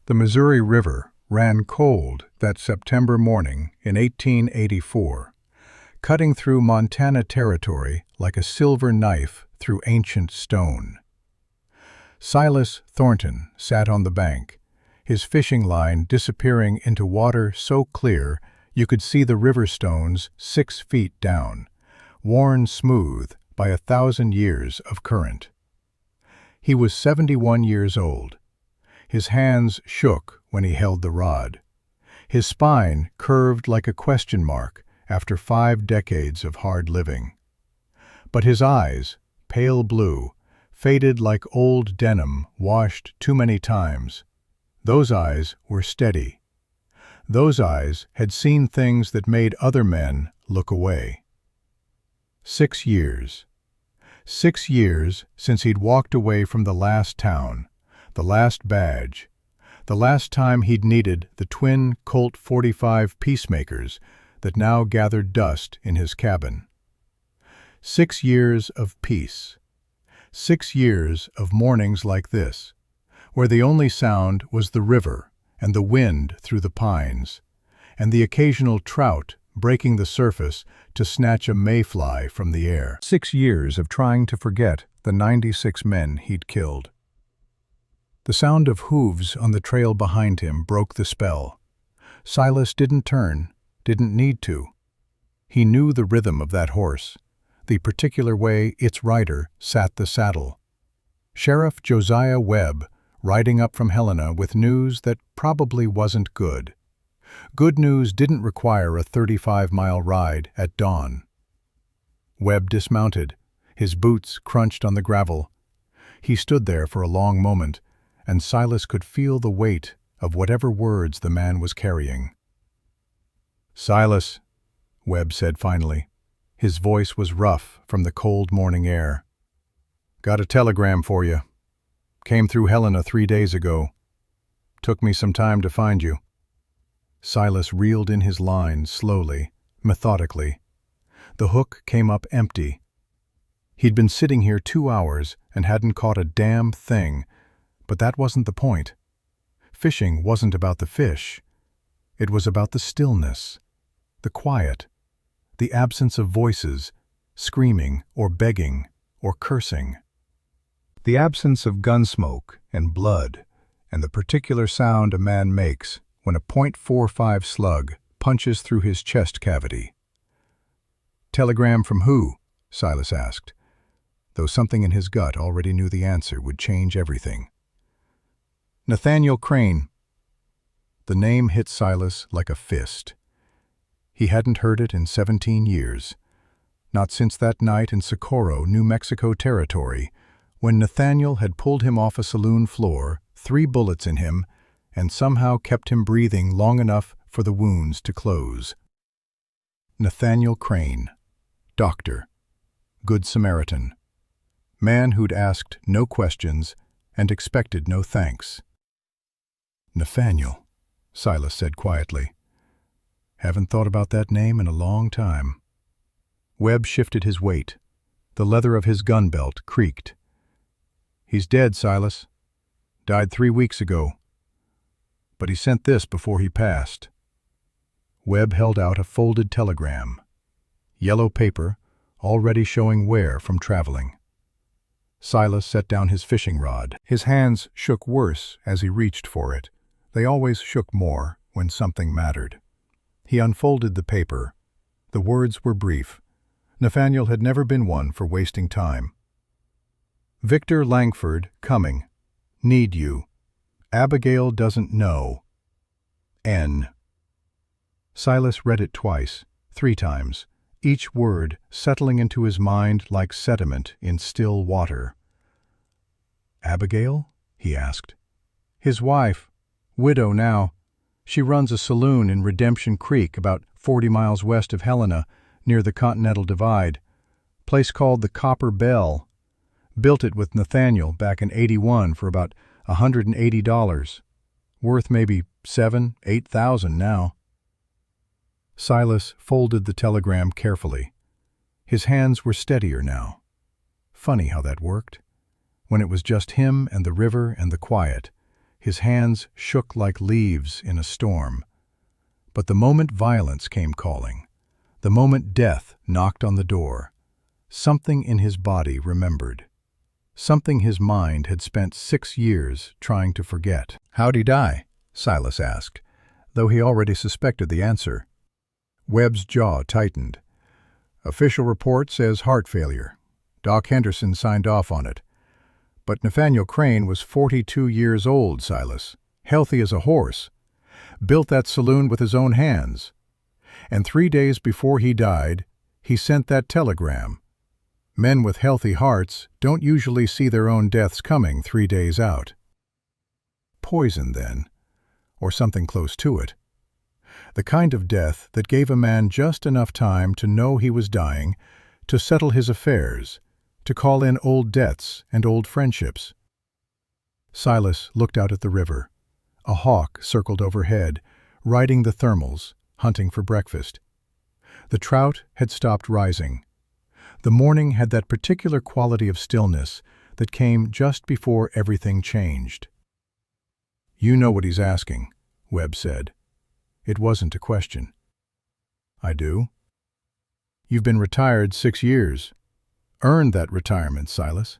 The Missouri River ran cold that September morning in 1884, cutting through Montana territory like a silver knife through ancient stone. Silas Thornton sat on the bank, his fishing line disappearing into water so clear you could see the river stones 6 feet down, worn smooth by 1,000 years of current. He was 71 years old. His hands shook when he held the rod. His spine curved like a question mark after 5 decades of hard living. But his eyes, pale blue, faded like old denim washed too many times. Those eyes were steady. Those eyes had seen things that made other men look away. 6 years. 6 years since he'd walked away from the last town, the last badge, the last time he'd needed the twin Colt .45 peacemakers that now gathered dust in his cabin. 6 years of peace. 6 years of mornings like this, where the only sound was the river and the wind through the pines, and the occasional trout breaking the surface to snatch a mayfly from the air. 6 years of trying to forget the 96 men he'd killed. The sound of hooves on the trail behind him broke the spell. Silas didn't turn, didn't need to. He knew the rhythm of that horse, the particular way its rider sat the saddle. Sheriff Josiah Webb riding up from Helena with news that probably wasn't good. Good news didn't require a 35-mile ride at dawn. Webb dismounted. His boots crunched on the gravel. He stood there for a long moment, and Silas could feel the weight of whatever words the man was carrying. "Silas," Webb said finally. His voice was rough from the cold morning air. "Got a telegram for you. Came through Helena 3 days ago. Took me some time to find you." Silas reeled in his line slowly, methodically. The hook came up empty. He'd been sitting here 2 hours and hadn't caught a damn thing, but that wasn't the point. Fishing wasn't about the fish. It was about the stillness, the quiet, the absence of voices, screaming or begging or cursing. The absence of gun smoke and blood, and the particular sound a man makes when a .45 slug punches through his chest cavity. "Telegram from who?" Silas asked, though something in his gut already knew the answer would change everything. "Nathaniel Crane." The name hit Silas like a fist. He hadn't heard it in 17 years, not since that night in Socorro, New Mexico territory, when Nathaniel had pulled him off a saloon floor, 3 bullets in him, and somehow kept him breathing long enough for the wounds to close. Nathaniel Crane, doctor, Good Samaritan, man who'd asked no questions and expected no thanks. "Nathaniel," Silas said quietly. "Haven't thought about that name in a long time." Webb shifted his weight. The leather of his gun belt creaked. "He's dead, Silas. Died 3 weeks ago. But he sent this before he passed." Webb held out a folded telegram. Yellow paper, already showing wear from traveling. Silas set down his fishing rod. His hands shook worse as he reached for it. They always shook more when something mattered. He unfolded the paper. The words were brief. Nathaniel had never been one for wasting time. "Victor Langford coming. Need you. Abigail doesn't know. N." Silas read it twice, 3 times, each word settling into his mind like sediment in still water. "Abigail?" he asked. "His wife. Widow now. She runs a saloon in Redemption Creek about 40 miles west of Helena, near the Continental Divide. Place called the Copper Bell. Built it with Nathaniel back in '81 for about $180. Worth maybe $7,000–8,000 now." Silas folded the telegram carefully. His hands were steadier now. Funny how that worked. When it was just him and the river and the quiet, His hands shook like leaves in a storm. But the moment violence came calling, the moment death knocked on the door, something in his body remembered. Something his mind had spent 6 years trying to forget. "How'd he die?" Silas asked, though he already suspected the answer. Webb's jaw tightened. "Official report says heart failure. Doc Henderson signed off on it. But Nathaniel Crane was 42 years old, Silas, healthy as a horse. Built that saloon with his own hands. And 3 days before he died, he sent that telegram. Men with healthy hearts don't usually see their own deaths coming 3 days out." Poison, then, or something close to it. The kind of death that gave a man just enough time to know he was dying, to settle his affairs, to call in old debts and old friendships. Silas looked out at the river. A hawk circled overhead, riding the thermals, hunting for breakfast. The trout had stopped rising. The morning had that particular quality of stillness that came just before everything changed. "You know what he's asking," Webb said. It wasn't a question. "I do." "You've been retired 6 years. Earned that retirement, Silas.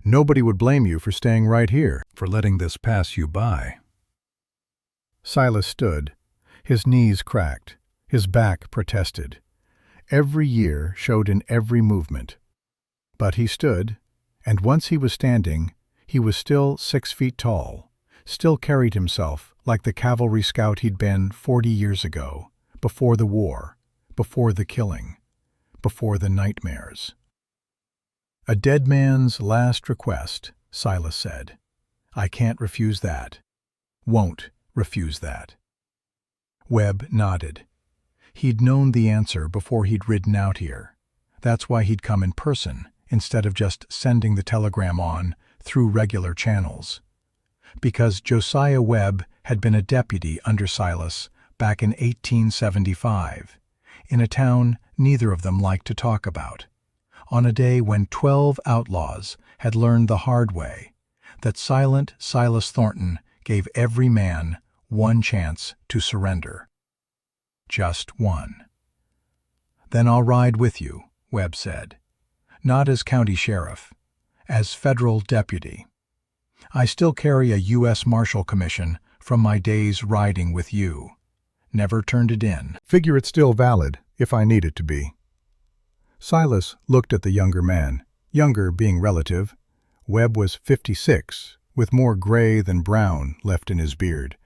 Nobody would blame you for staying right here, for letting this pass you by." Silas stood. His knees cracked. His back protested. Every year showed in every movement. But he stood, and once he was standing, he was still 6 feet tall, still carried himself like the cavalry scout he'd been 40 years ago, before the war, before the killing, before the nightmares. "A dead man's last request," Silas said. "I can't refuse that. Won't refuse that." Webb nodded. He'd known the answer before he'd ridden out here. That's why he'd come in person, instead of just sending the telegram on through regular channels. Because Josiah Webb had been a deputy under Silas back in 1875, in a town neither of them liked to talk about, on a day when 12 outlaws had learned the hard way that silent Silas Thornton gave every man one chance to surrender. Just one. "Then I'll ride with you," Webb said. "Not as county sheriff, as federal deputy. I still carry a U.S. Marshal commission from my days riding with you. Never turned it in. Figure it's still valid, if I need it to be." Silas looked at the younger man, younger being relative. Webb was 56, with more gray than brown left in his beard.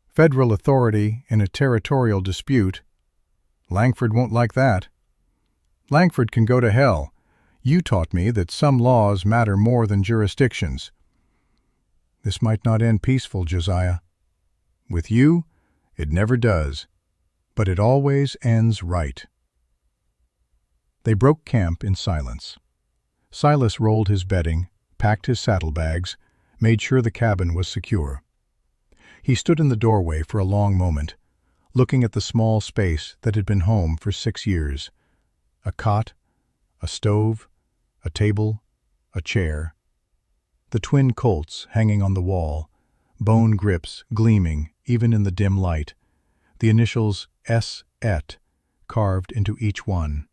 "Federal authority in a territorial dispute. Langford won't like that." "Langford can go to hell. You taught me that some laws matter more than jurisdictions." "This might not end peaceful, Josiah. With you, it never does. But it always ends right." They broke camp in silence. Silas rolled his bedding, packed his saddlebags, made sure the cabin was secure. He stood in the doorway for a long moment, looking at the small space that had been home for 6 years. A cot, a stove, a table, a chair. The twin Colts hanging on the wall, bone grips gleaming even in the dim light, the initials S.Et carved into each one.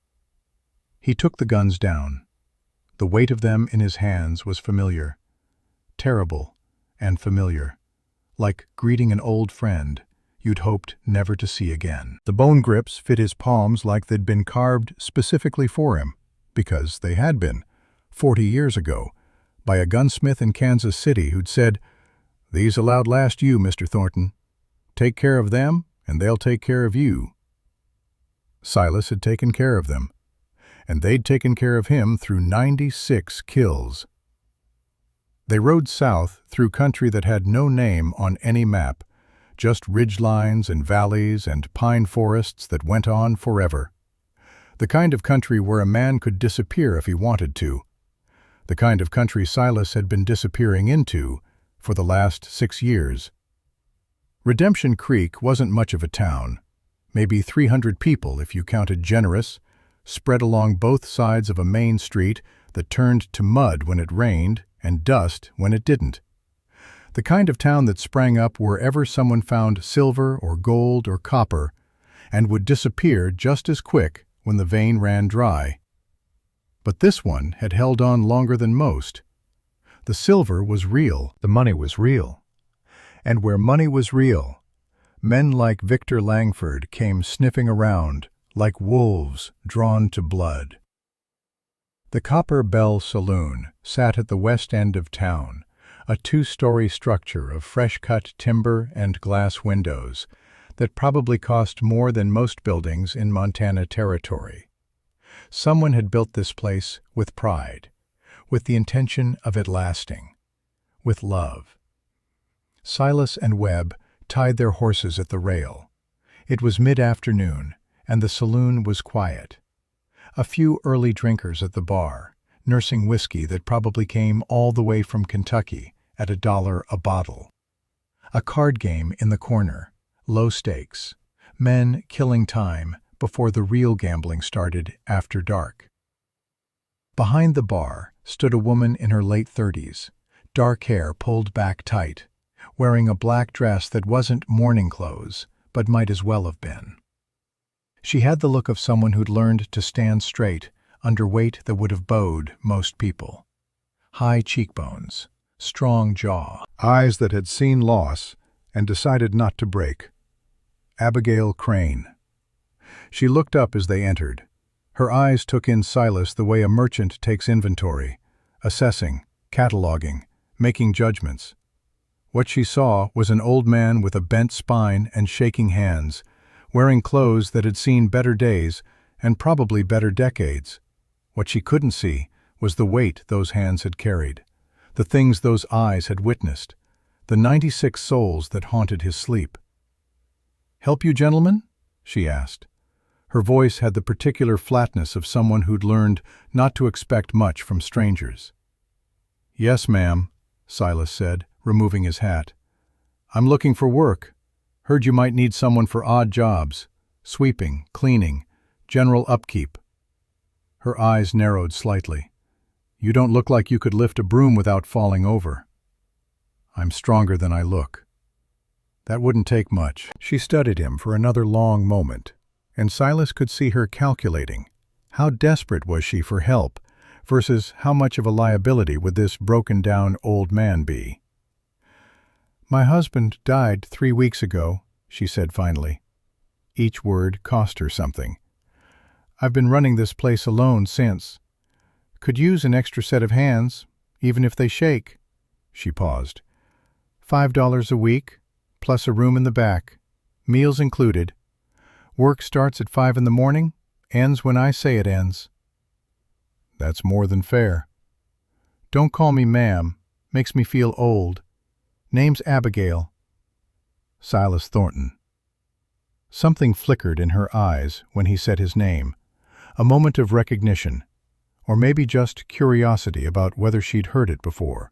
He took the guns down. The weight of them in his hands was familiar, terrible and familiar, like greeting an old friend you'd hoped never to see again. The bone grips fit his palms like they'd been carved specifically for him, because they had been, 40 years ago, by a gunsmith in Kansas City who'd said, "These'll outlast you, Mr. Thornton. Take care of them, and they'll take care of you." Silas had taken care of them, and they'd taken care of him through 96 kills. They rode south through country that had no name on any map, just ridgelines and valleys and pine forests that went on forever. The kind of country where a man could disappear if he wanted to. The kind of country Silas had been disappearing into for the last 6 years. Redemption Creek wasn't much of a town, maybe 300 people if you counted Generous, spread along both sides of a main street that turned to mud when it rained and dust when it didn't. The kind of town that sprang up wherever someone found silver or gold or copper and would disappear just as quick when the vein ran dry. But this one had held on longer than most. The silver was real, the money was real. And where money was real, men like Victor Langford came sniffing around like wolves drawn to blood. The Copper Bell Saloon sat at the west end of town, a two-story structure of fresh-cut timber and glass windows that probably cost more than most buildings in Montana Territory. Someone had built this place with pride, with the intention of it lasting, with love. Silas and Webb tied their horses at the rail. It was mid-afternoon, and the saloon was quiet. A few early drinkers at the bar, nursing whiskey that probably came all the way from Kentucky at $1 a bottle. A card game in the corner, low stakes, men killing time before the real gambling started after dark. Behind the bar stood a woman in her late 30s, dark hair pulled back tight, wearing a black dress that wasn't morning clothes, but might as well have been. She had the look of someone who'd learned to stand straight under weight that would have bowed most people. High cheekbones, strong jaw, eyes that had seen loss and decided not to break. Abigail Crane. She looked up as they entered. Her eyes took in Silas the way a merchant takes inventory, assessing, cataloging, making judgments. What she saw was an old man with a bent spine and shaking hands, wearing clothes that had seen better days and probably better decades. What she couldn't see was the weight those hands had carried, the things those eyes had witnessed, the 96 souls that haunted his sleep. "Help you, gentlemen?" she asked. Her voice had the particular flatness of someone who'd learned not to expect much from strangers. "Yes, ma'am," Silas said, removing his hat. "I'm looking for work. Heard you might need someone for odd jobs, sweeping, cleaning, general upkeep." Her eyes narrowed slightly. "You don't look like you could lift a broom without falling over." "I'm stronger than I look." "That wouldn't take much." She studied him for another long moment, and Silas could see her calculating. How desperate was she for help versus how much of a liability would this broken-down old man be? "My husband died 3 weeks ago," she said finally. Each word cost her something. "I've been running this place alone since. Could use an extra set of hands, even if they shake." She paused. $5 a week, plus a room in the back, meals included. Work starts at 5 in the morning, ends when I say it ends." "That's more than fair." "Don't call me ma'am. Makes me feel old. Name's Abigail." "Silas Thornton." Something flickered in her eyes when he said his name, a moment of recognition, or maybe just curiosity about whether she'd heard it before.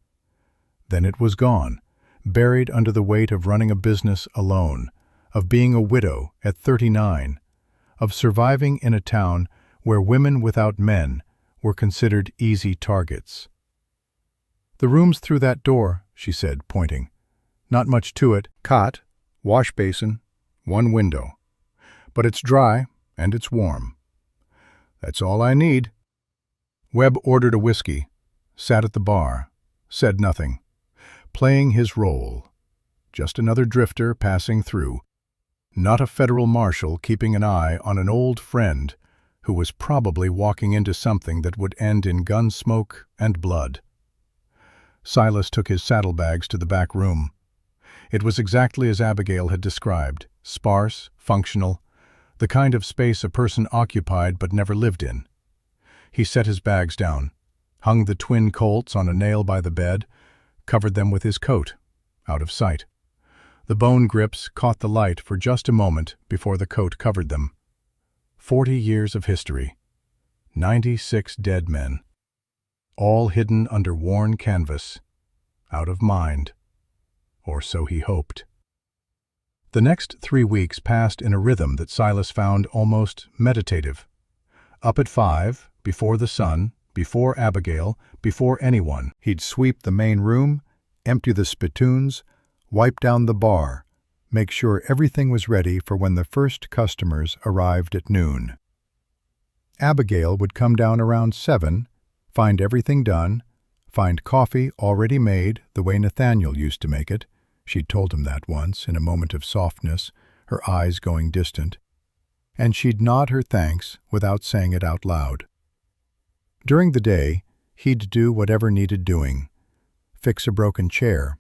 Then it was gone, buried under the weight of running a business alone, of being a widow at 39, of surviving in a town where women without men were considered easy targets. "The room's through that door," she said, pointing. "Not much to it. Cot, wash basin, one window. But it's dry and it's warm. That's all I need." Webb ordered a whiskey, sat at the bar, said nothing, playing his role. Just another drifter passing through, not a federal marshal keeping an eye on an old friend who was probably walking into something that would end in gun smoke and blood. Silas took his saddlebags to the back room. It was exactly as Abigail had described, sparse, functional, the kind of space a person occupied but never lived in. He set his bags down, hung the twin Colts on a nail by the bed, covered them with his coat, out of sight. The bone grips caught the light for just a moment before the coat covered them. 40 years of history, 96 dead men, all hidden under worn canvas, out of mind, or so he hoped. The next 3 weeks passed in a rhythm that Silas found almost meditative. Up at 5, before the sun, before Abigail, before anyone, he'd sweep the main room empty the spittoons, wipe down the bar, make sure everything was ready for when the first customers arrived at noon. Abigail would come down around 7, find everything done, find coffee already made the way Nathaniel used to make it. She'd told him that once, in a moment of softness, her eyes going distant, and she'd nod her thanks without saying it out loud. During the day, he'd do whatever needed doing: fix a broken chair,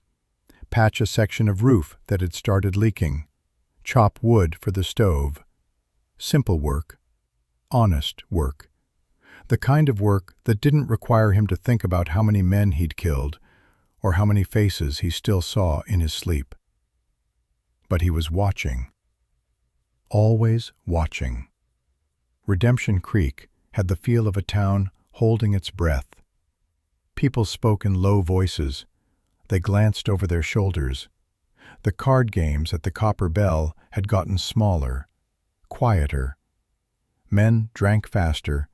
patch a section of roof that had started leaking, chop wood for the stove. Simple work, honest work. The kind of work that didn't require him to think about how many men he'd killed or how many faces he still saw in his sleep. But he was watching. Always watching. Redemption Creek had the feel of a town holding its breath. People spoke in low voices. They glanced over their shoulders. The card games at the Copper Bell had gotten smaller, quieter. Men drank faster,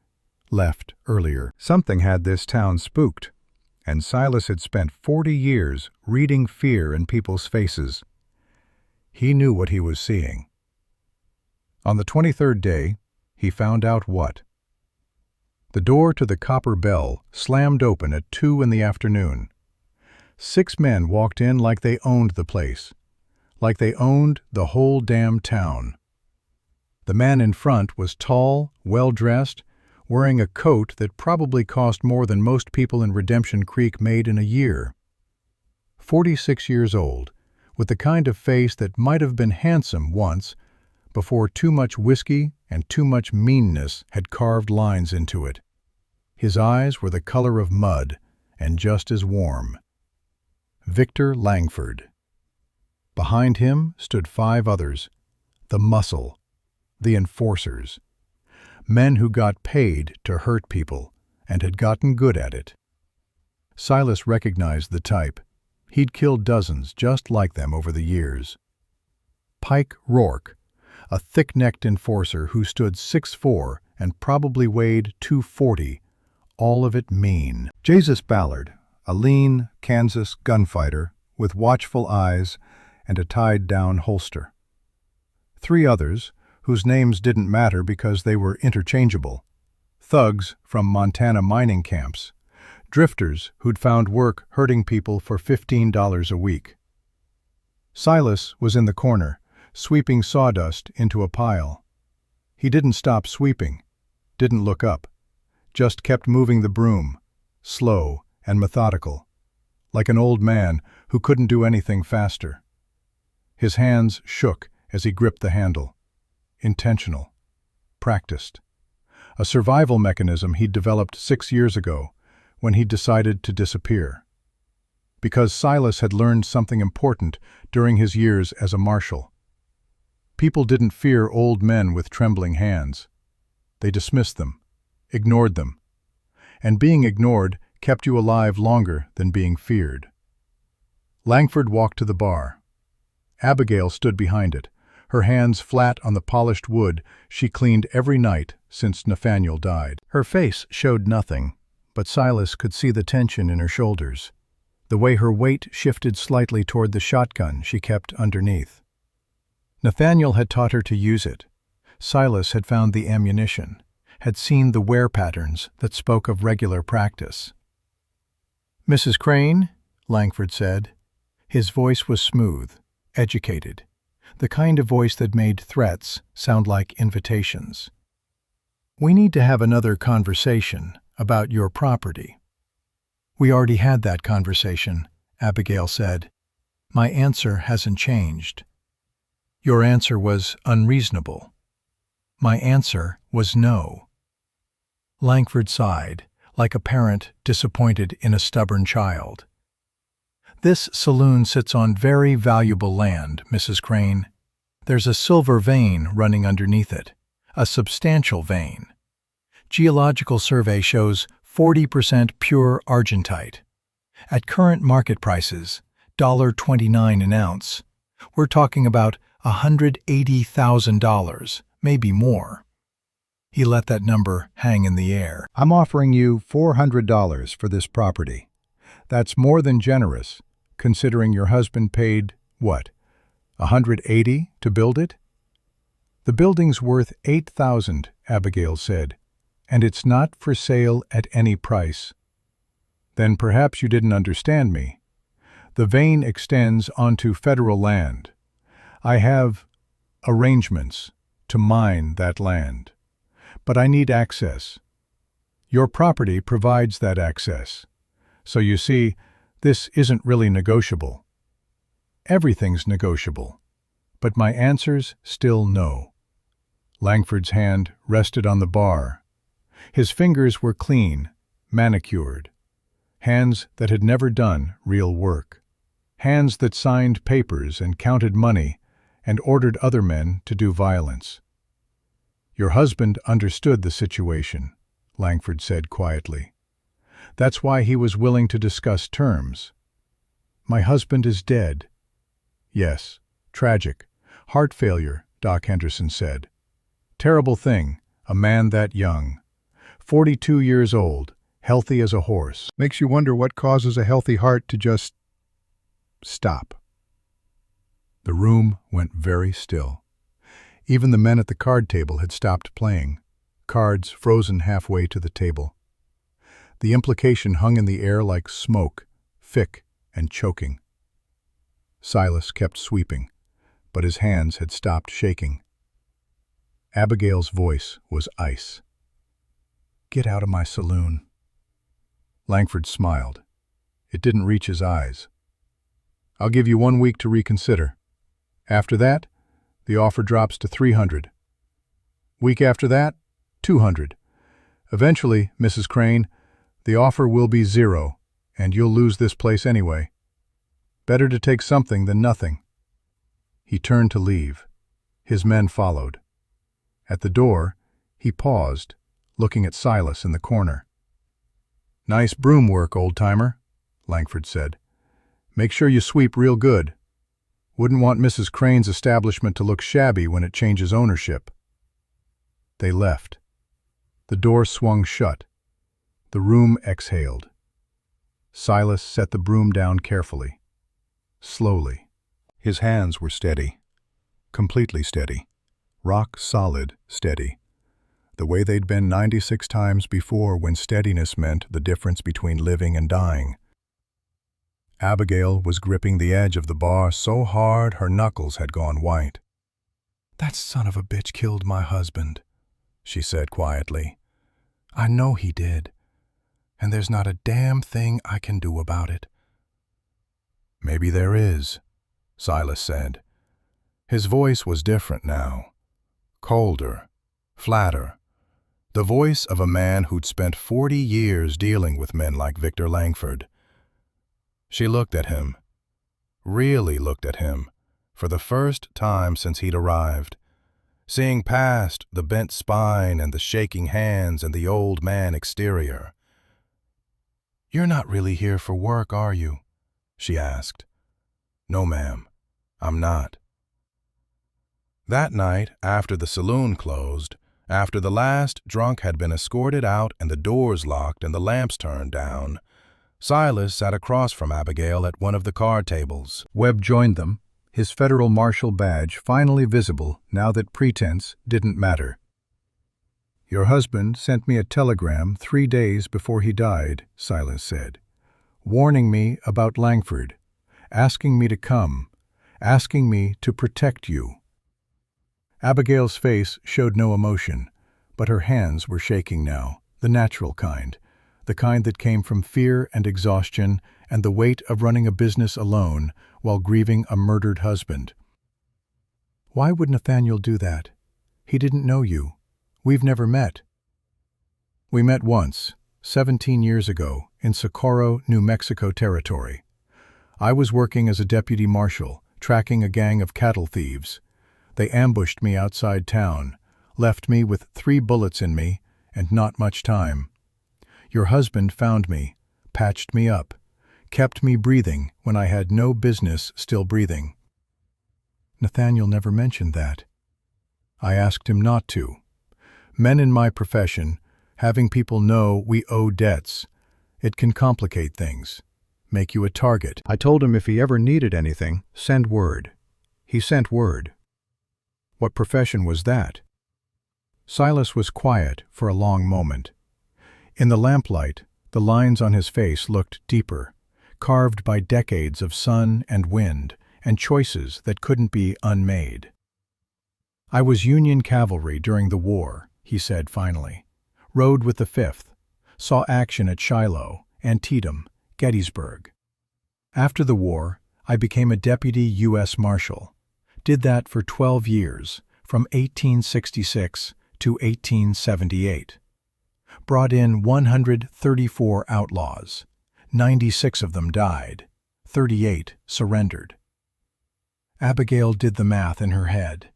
left earlier. Something had this town spooked, and Silas had spent 40 years reading fear in people's faces. He knew what he was seeing. On the 23rd day, he found out what. The door to the Copper Bell slammed open at 2 in the afternoon. 6 men walked in like they owned the place, like they owned the whole damn town. The man in front was tall, well-dressed, wearing a coat that probably cost more than most people in Redemption Creek made in a year. 46 years old, with the kind of face that might have been handsome once, before too much whiskey and too much meanness had carved lines into it. His eyes were the color of mud and just as warm. Victor Langford. Behind him stood 5 others, the muscle, the enforcers, men who got paid to hurt people and had gotten good at it. Silas recognized the type. He'd killed dozens just like them over the years. Pike Rourke, a thick-necked enforcer who stood 6'4" and probably weighed 240, all of it mean. Jesus Ballard, a lean Kansas gunfighter with watchful eyes and a tied-down holster. 3 others, whose names didn't matter because they were interchangeable. Thugs from Montana mining camps, drifters who'd found work hurting people for $15 a week. Silas was in the corner, sweeping sawdust into a pile. He didn't stop sweeping, didn't look up, just kept moving the broom, slow and methodical, like an old man who couldn't do anything faster. His hands shook as he gripped the handle. Intentional, practiced. A survival mechanism he'd developed 6 years ago when he decided to disappear. Because Silas had learned something important during his years as a marshal. People didn't fear old men with trembling hands. They dismissed them, ignored them. And being ignored kept you alive longer than being feared. Langford walked to the bar. Abigail stood behind it, her hands flat on the polished wood she cleaned every night since Nathaniel died. Her face showed nothing, but Silas could see the tension in her shoulders, the way her weight shifted slightly toward the shotgun she kept underneath. Nathaniel had taught her to use it. Silas had found the ammunition, had seen the wear patterns that spoke of regular practice. "Mrs. Crane," Langford said. His voice was smooth, educated, the kind of voice that made threats sound like invitations. "We need to have another conversation about your property." "We already had that conversation," Abigail said. "My answer hasn't changed." "Your answer was unreasonable." "My answer was no." Langford sighed, like a parent disappointed in a stubborn child. "This saloon sits on very valuable land, Mrs. Crane. There's a silver vein running underneath it, a substantial vein. Geological survey shows 40% pure argentite. At current market prices, $1.29 an ounce, we're talking about $180,000, maybe more." He let that number hang in the air. "I'm offering you $400 for this property. That's more than generous, considering your husband paid, what, $180 to build it? The building's worth $8,000, Abigail said, and it's not for sale at any price. Then perhaps you didn't understand me. The vein extends onto federal land. I have arrangements to mine that land, but I need access. Your property provides that access. So you see, this isn't really negotiable. Everything's negotiable, but my answer's still no. Langford's hand rested on the bar. His fingers were clean, manicured. Hands that had never done real work. Hands that signed papers and counted money and ordered other men to do violence. Your husband understood the situation, Langford said quietly. That's why he was willing to discuss terms. My husband is dead. Yes, tragic. Heart failure, Doc Henderson said. Terrible thing, a man that young. 42 years old, healthy as a horse. Makes you wonder what causes a healthy heart to just stop. The room went very still. Even the men at the card table had stopped playing, cards frozen halfway to the table. The implication hung in the air like smoke, thick and choking. Silas kept sweeping, but his hands had stopped shaking. Abigail's voice was ice. Get out of my saloon. Langford smiled. It didn't reach his eyes. I'll give you 1 week to reconsider. After that, the offer drops to $300. Week after that, $200. Eventually, Mrs. Crane, the offer will be $0, and you'll lose this place anyway. Better to take something than nothing. He turned to leave. His men followed. At the door, he paused, looking at Silas in the corner. Nice broom work, old-timer, Langford said. Make sure you sweep real good. Wouldn't want Mrs. Crane's establishment to look shabby when it changes ownership. They left. The door swung shut. The room exhaled. Silas set the broom down carefully, slowly. His hands were steady, completely steady, rock solid steady, the way they'd been 96 times before when steadiness meant the difference between living and dying. Abigail was gripping the edge of the bar so hard her knuckles had gone white. That son of a bitch killed my husband, she said quietly. I know he did, and there's not a damn thing I can do about it. Maybe there is, Silas said. His voice was different now, colder, flatter, the voice of a man who'd spent 40 years dealing with men like Victor Langford. She looked at him, really looked at him, for the first time since he'd arrived, seeing past the bent spine and the shaking hands and the old man exterior. You're not really here for work, are you? She asked. No, ma'am, I'm not. That night, after the saloon closed, after the last drunk had been escorted out and the doors locked and the lamps turned down, Silas sat across from Abigail at one of the card tables. Webb joined them, his federal marshal badge finally visible now that pretense didn't matter. Your husband sent me a telegram 3 days before he died, Silas said, warning me about Langford, asking me to come, asking me to protect you. Abigail's face showed no emotion, but her hands were shaking now, the natural kind, the kind that came from fear and exhaustion and the weight of running a business alone while grieving a murdered husband. Why would Nathaniel do that? He didn't know you. We've never met. We met once, 17 years ago, in Socorro, New Mexico territory. I was working as a deputy marshal, tracking a gang of cattle thieves. They ambushed me outside town, left me with 3 bullets in me and not much time. Your husband found me, patched me up, kept me breathing when I had no business still breathing. Nathaniel never mentioned that. I asked him not to. Men in my profession, having people know we owe debts, it can complicate things. make you a target. I told him if he ever needed anything, send word. He sent word. What profession was that? Silas was quiet for a long moment. In the lamplight, the lines on his face looked deeper, carved by decades of sun and wind and choices that couldn't be unmade. I was Union cavalry during the war, he said finally. Rode with the 5th, saw action at Shiloh, Antietam, Gettysburg. After the war, I became a deputy U.S. Marshal. Did that for 12 years, from 1866 to 1878. Brought in 134 outlaws. 96 of them died. 38 surrendered. Abigail did the math in her head.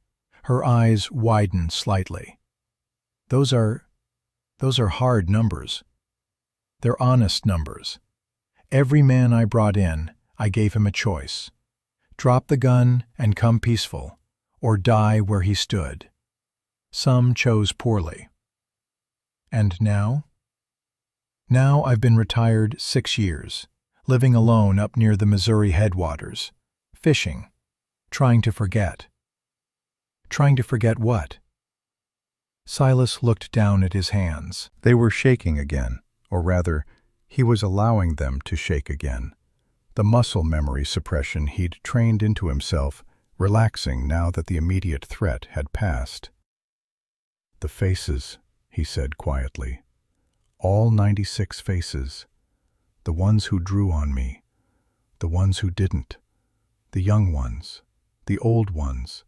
Her eyes widened slightly. Those are hard numbers. They're honest numbers. Every man I brought in, I gave him a choice. Drop the gun and come peaceful, or die where he stood. Some chose poorly. And now? Now I've been retired 6 years, living alone up near the Missouri headwaters, fishing, trying to forget. Trying to forget what? Silas looked down at his hands. They were shaking again, or rather, he was allowing them to shake again. The muscle memory suppression he'd trained into himself, relaxing now that the immediate threat had passed. The faces, he said quietly. All 96 faces. The ones who drew on me. The ones who didn't. The young ones. The old ones.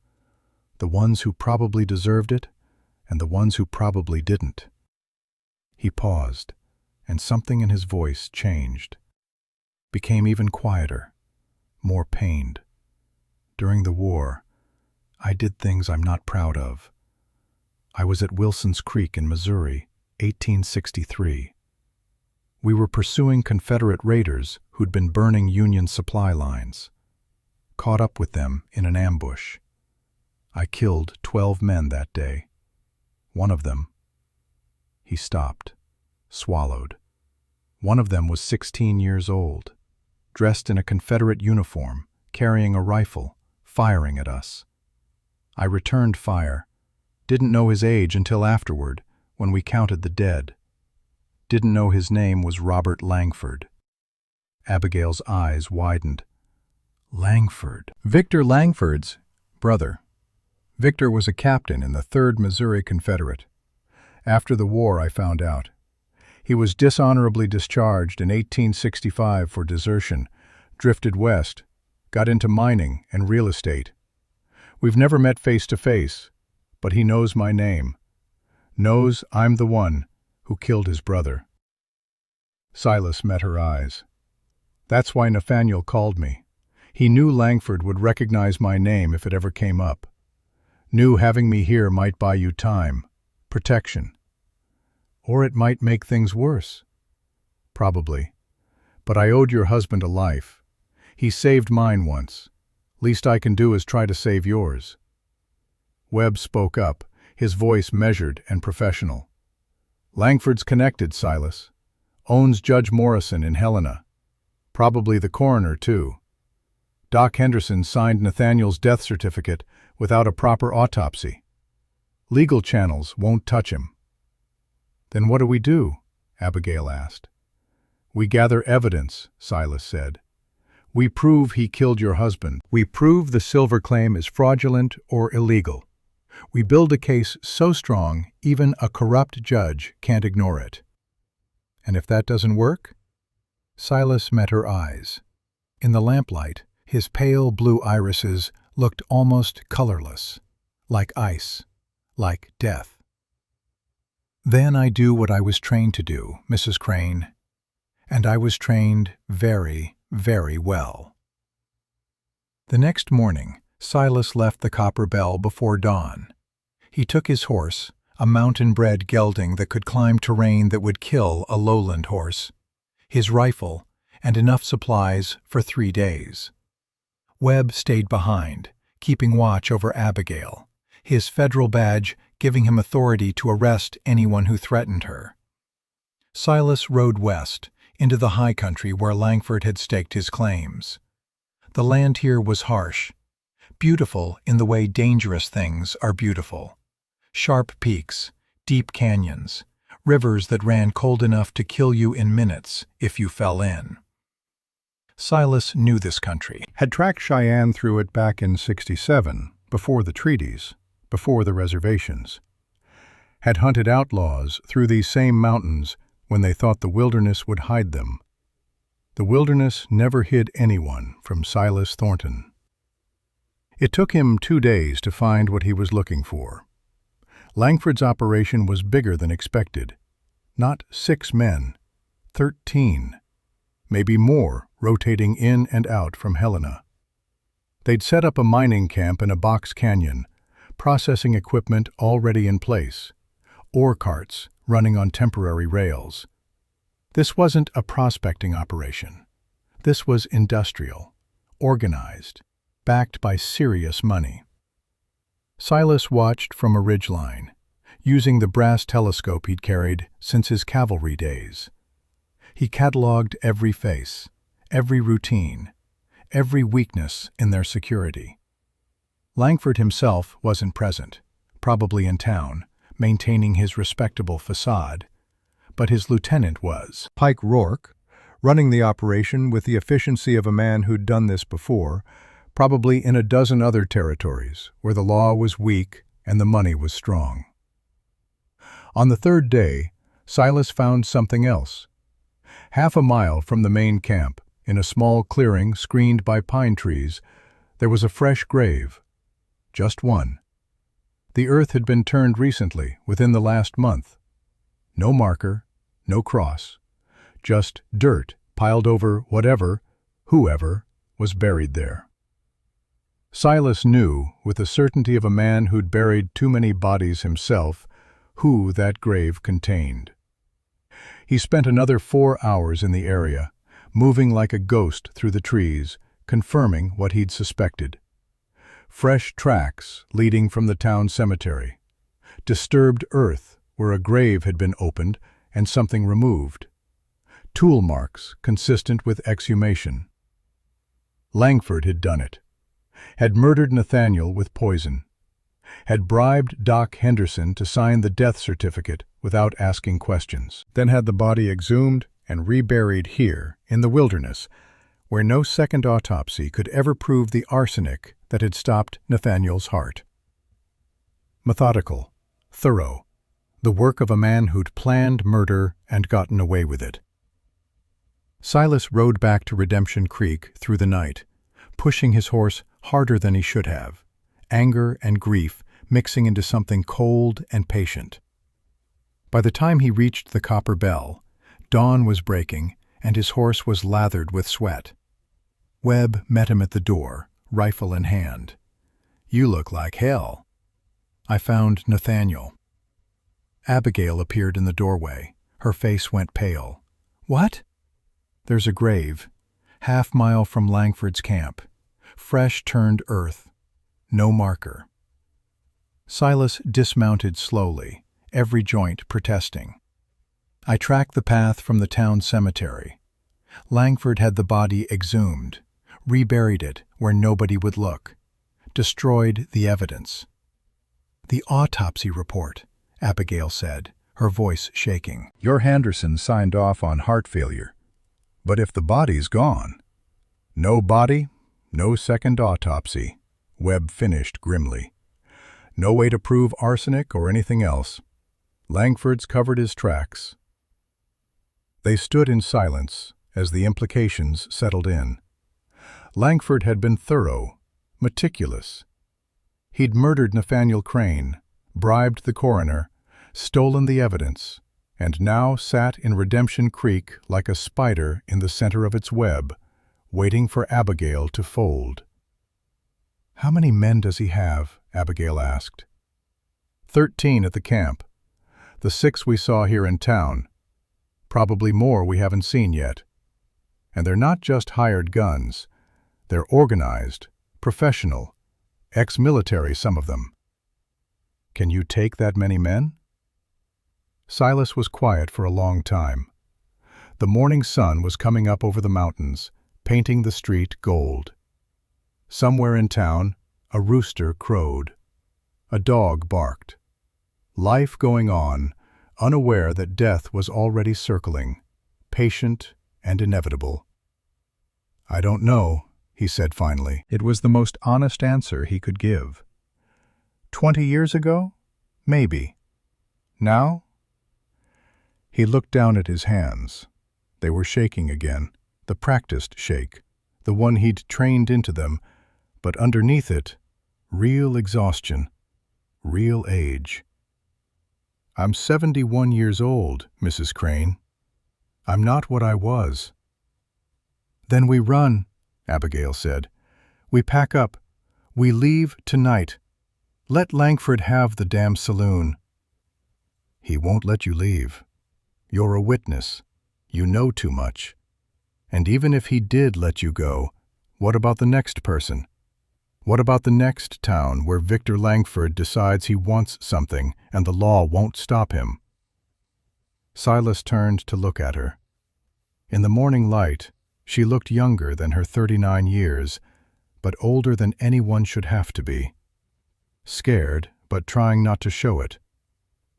The ones who probably deserved it, and the ones who probably didn't. He paused, and something in his voice changed. Became even quieter, more pained. During the war, I did things I'm not proud of. I was at Wilson's Creek in Missouri, 1863. We were pursuing Confederate raiders who'd been burning Union supply lines. Caught up with them in an ambush. I killed 12 men that day. One of them... He stopped, swallowed. One of them was 16 years old, dressed in a Confederate uniform, carrying a rifle, firing at us. I returned fire. Didn't know his age until afterward, when we counted the dead. Didn't know his name was Robert Langford. Abigail's eyes widened. Langford. Victor Langford's brother. Victor was a captain in the 3rd Missouri Confederate. After the war, I found out. He was dishonorably discharged in 1865 for desertion, drifted west, got into mining and real estate. We've never met face to face, but he knows my name. Knows I'm the one who killed his brother. Silas met her eyes. That's why Nathaniel called me. He knew Langford would recognize my name if it ever came up. Knew having me here might buy you time, protection. Or it might make things worse. Probably. But I owed your husband a life. He saved mine once. Least I can do is try to save yours. Webb spoke up, his voice measured and professional. Langford's connected, Silas. Owns Judge Morrison in Helena. Probably the coroner, too. Doc Henderson signed Nathaniel's death certificate without a proper autopsy. Legal channels won't touch him. Then what do we do? Abigail asked. We gather evidence, Silas said. We prove he killed your husband. We prove the silver claim is fraudulent or illegal. We build a case so strong even a corrupt judge can't ignore it. And if that doesn't work? Silas met her eyes. In the lamplight, his pale blue irises looked almost colorless, like ice, like death. Then I do what I was trained to do, Mrs. Crane. And I was trained very, very well. The next morning, Silas left the Copper Bell before dawn. He took his horse, a mountain-bred gelding that could climb terrain that would kill a lowland horse, his rifle, and enough supplies for 3 days. Webb stayed behind, keeping watch over Abigail, his federal badge giving him authority to arrest anyone who threatened her. Silas rode west, into the high country where Langford had staked his claims. The land here was harsh, beautiful in the way dangerous things are beautiful. Sharp peaks, deep canyons, rivers that ran cold enough to kill you in minutes if you fell in. Silas knew this country. Had tracked Cheyenne through it back in '67, before the treaties, before the reservations. Had hunted outlaws through these same mountains when they thought the wilderness would hide them. The wilderness never hid anyone from Silas Thornton. It took him 2 days to find what he was looking for. Langford's operation was bigger than expected. Not 6 men, 13, maybe more, rotating in and out from Helena. They'd set up a mining camp in a box canyon, processing equipment already in place, ore carts running on temporary rails. This wasn't a prospecting operation. This was industrial, organized, backed by serious money. Silas watched from a ridgeline, using the brass telescope he'd carried since his cavalry days. He cataloged every face, every routine, every weakness in their security. Langford himself wasn't present, probably in town, maintaining his respectable facade, but his lieutenant was. Pike Rourke, running the operation with the efficiency of a man who'd done this before, probably in a dozen other territories where the law was weak and the money was strong. On the 3rd day, Silas found something else. Half a mile from the main camp, in a small clearing screened by pine trees, there was a fresh grave. Just one. The earth had been turned recently, within the last month. No marker, no cross, just dirt piled over whatever, whoever, was buried there. Silas knew, with the certainty of a man who'd buried too many bodies himself, who that grave contained. He spent another 4 hours in the area, moving like a ghost through the trees, confirming what he'd suspected. Fresh tracks leading from the town cemetery. Disturbed earth where a grave had been opened and something removed. Tool marks consistent with exhumation. Langford had done it. Had murdered Nathaniel with poison. Had bribed Doc Henderson to sign the death certificate without asking questions. Then had the body exhumed and reburied here, in the wilderness, where no second autopsy could ever prove the arsenic that had stopped Nathaniel's heart. Methodical, thorough, the work of a man who'd planned murder and gotten away with it. Silas rode back to Redemption Creek through the night, pushing his horse harder than he should have, anger and grief mixing into something cold and patient. By the time he reached the Copper Bell, dawn was breaking and his horse was lathered with sweat. Webb met him at the door, rifle in hand. "You look like hell." "I found Nathaniel." Abigail appeared in the doorway. Her face went pale. "What?" "There's a grave, half-mile from Langford's camp. Fresh turned earth. No marker." Silas dismounted slowly, every joint protesting. "I tracked the path from the town cemetery. Langford had the body exhumed, reburied it where nobody would look, destroyed the evidence." "The autopsy report," Abigail said, her voice shaking. "Your Henderson signed off on heart failure. But if the body's gone..." "No body, no second autopsy," Webb finished grimly. "No way to prove arsenic or anything else. Langford's covered his tracks." They stood in silence as the implications settled in. Langford had been thorough, meticulous. He'd murdered Nathaniel Crane, bribed the coroner, stolen the evidence, and now sat in Redemption Creek like a spider in the center of its web, waiting for Abigail to fold. "How many men does he have?" Abigail asked. 13 at the camp. The 6 we saw here in town. Probably more we haven't seen yet. And they're not just hired guns. They're organized, professional, ex-military, some of them. Can you take that many men? Silas was quiet for a long time. The morning sun was coming up over the mountains, painting the street gold. Somewhere in town, a rooster crowed. A dog barked. Life going on, unaware that death was already circling, patient and inevitable. "I don't know," he said finally. It was the most honest answer he could give. 20 years ago? Maybe. Now? He looked down at his hands. They were shaking again, the practiced shake, the one he'd trained into them, but underneath it, real exhaustion, real age. "I'm 71 years old, Mrs. Crane. I'm not what I was." "Then we run," Abigail said. "We pack up. We leave tonight. Let Langford have the damn saloon." "He won't let you leave. You're a witness. You know too much. And even if he did let you go, what about the next person? What about the next town where Victor Langford decides he wants something and the law won't stop him?" Silas turned to look at her. In the morning light, she looked younger than her 39 years, but older than anyone should have to be. Scared, but trying not to show it.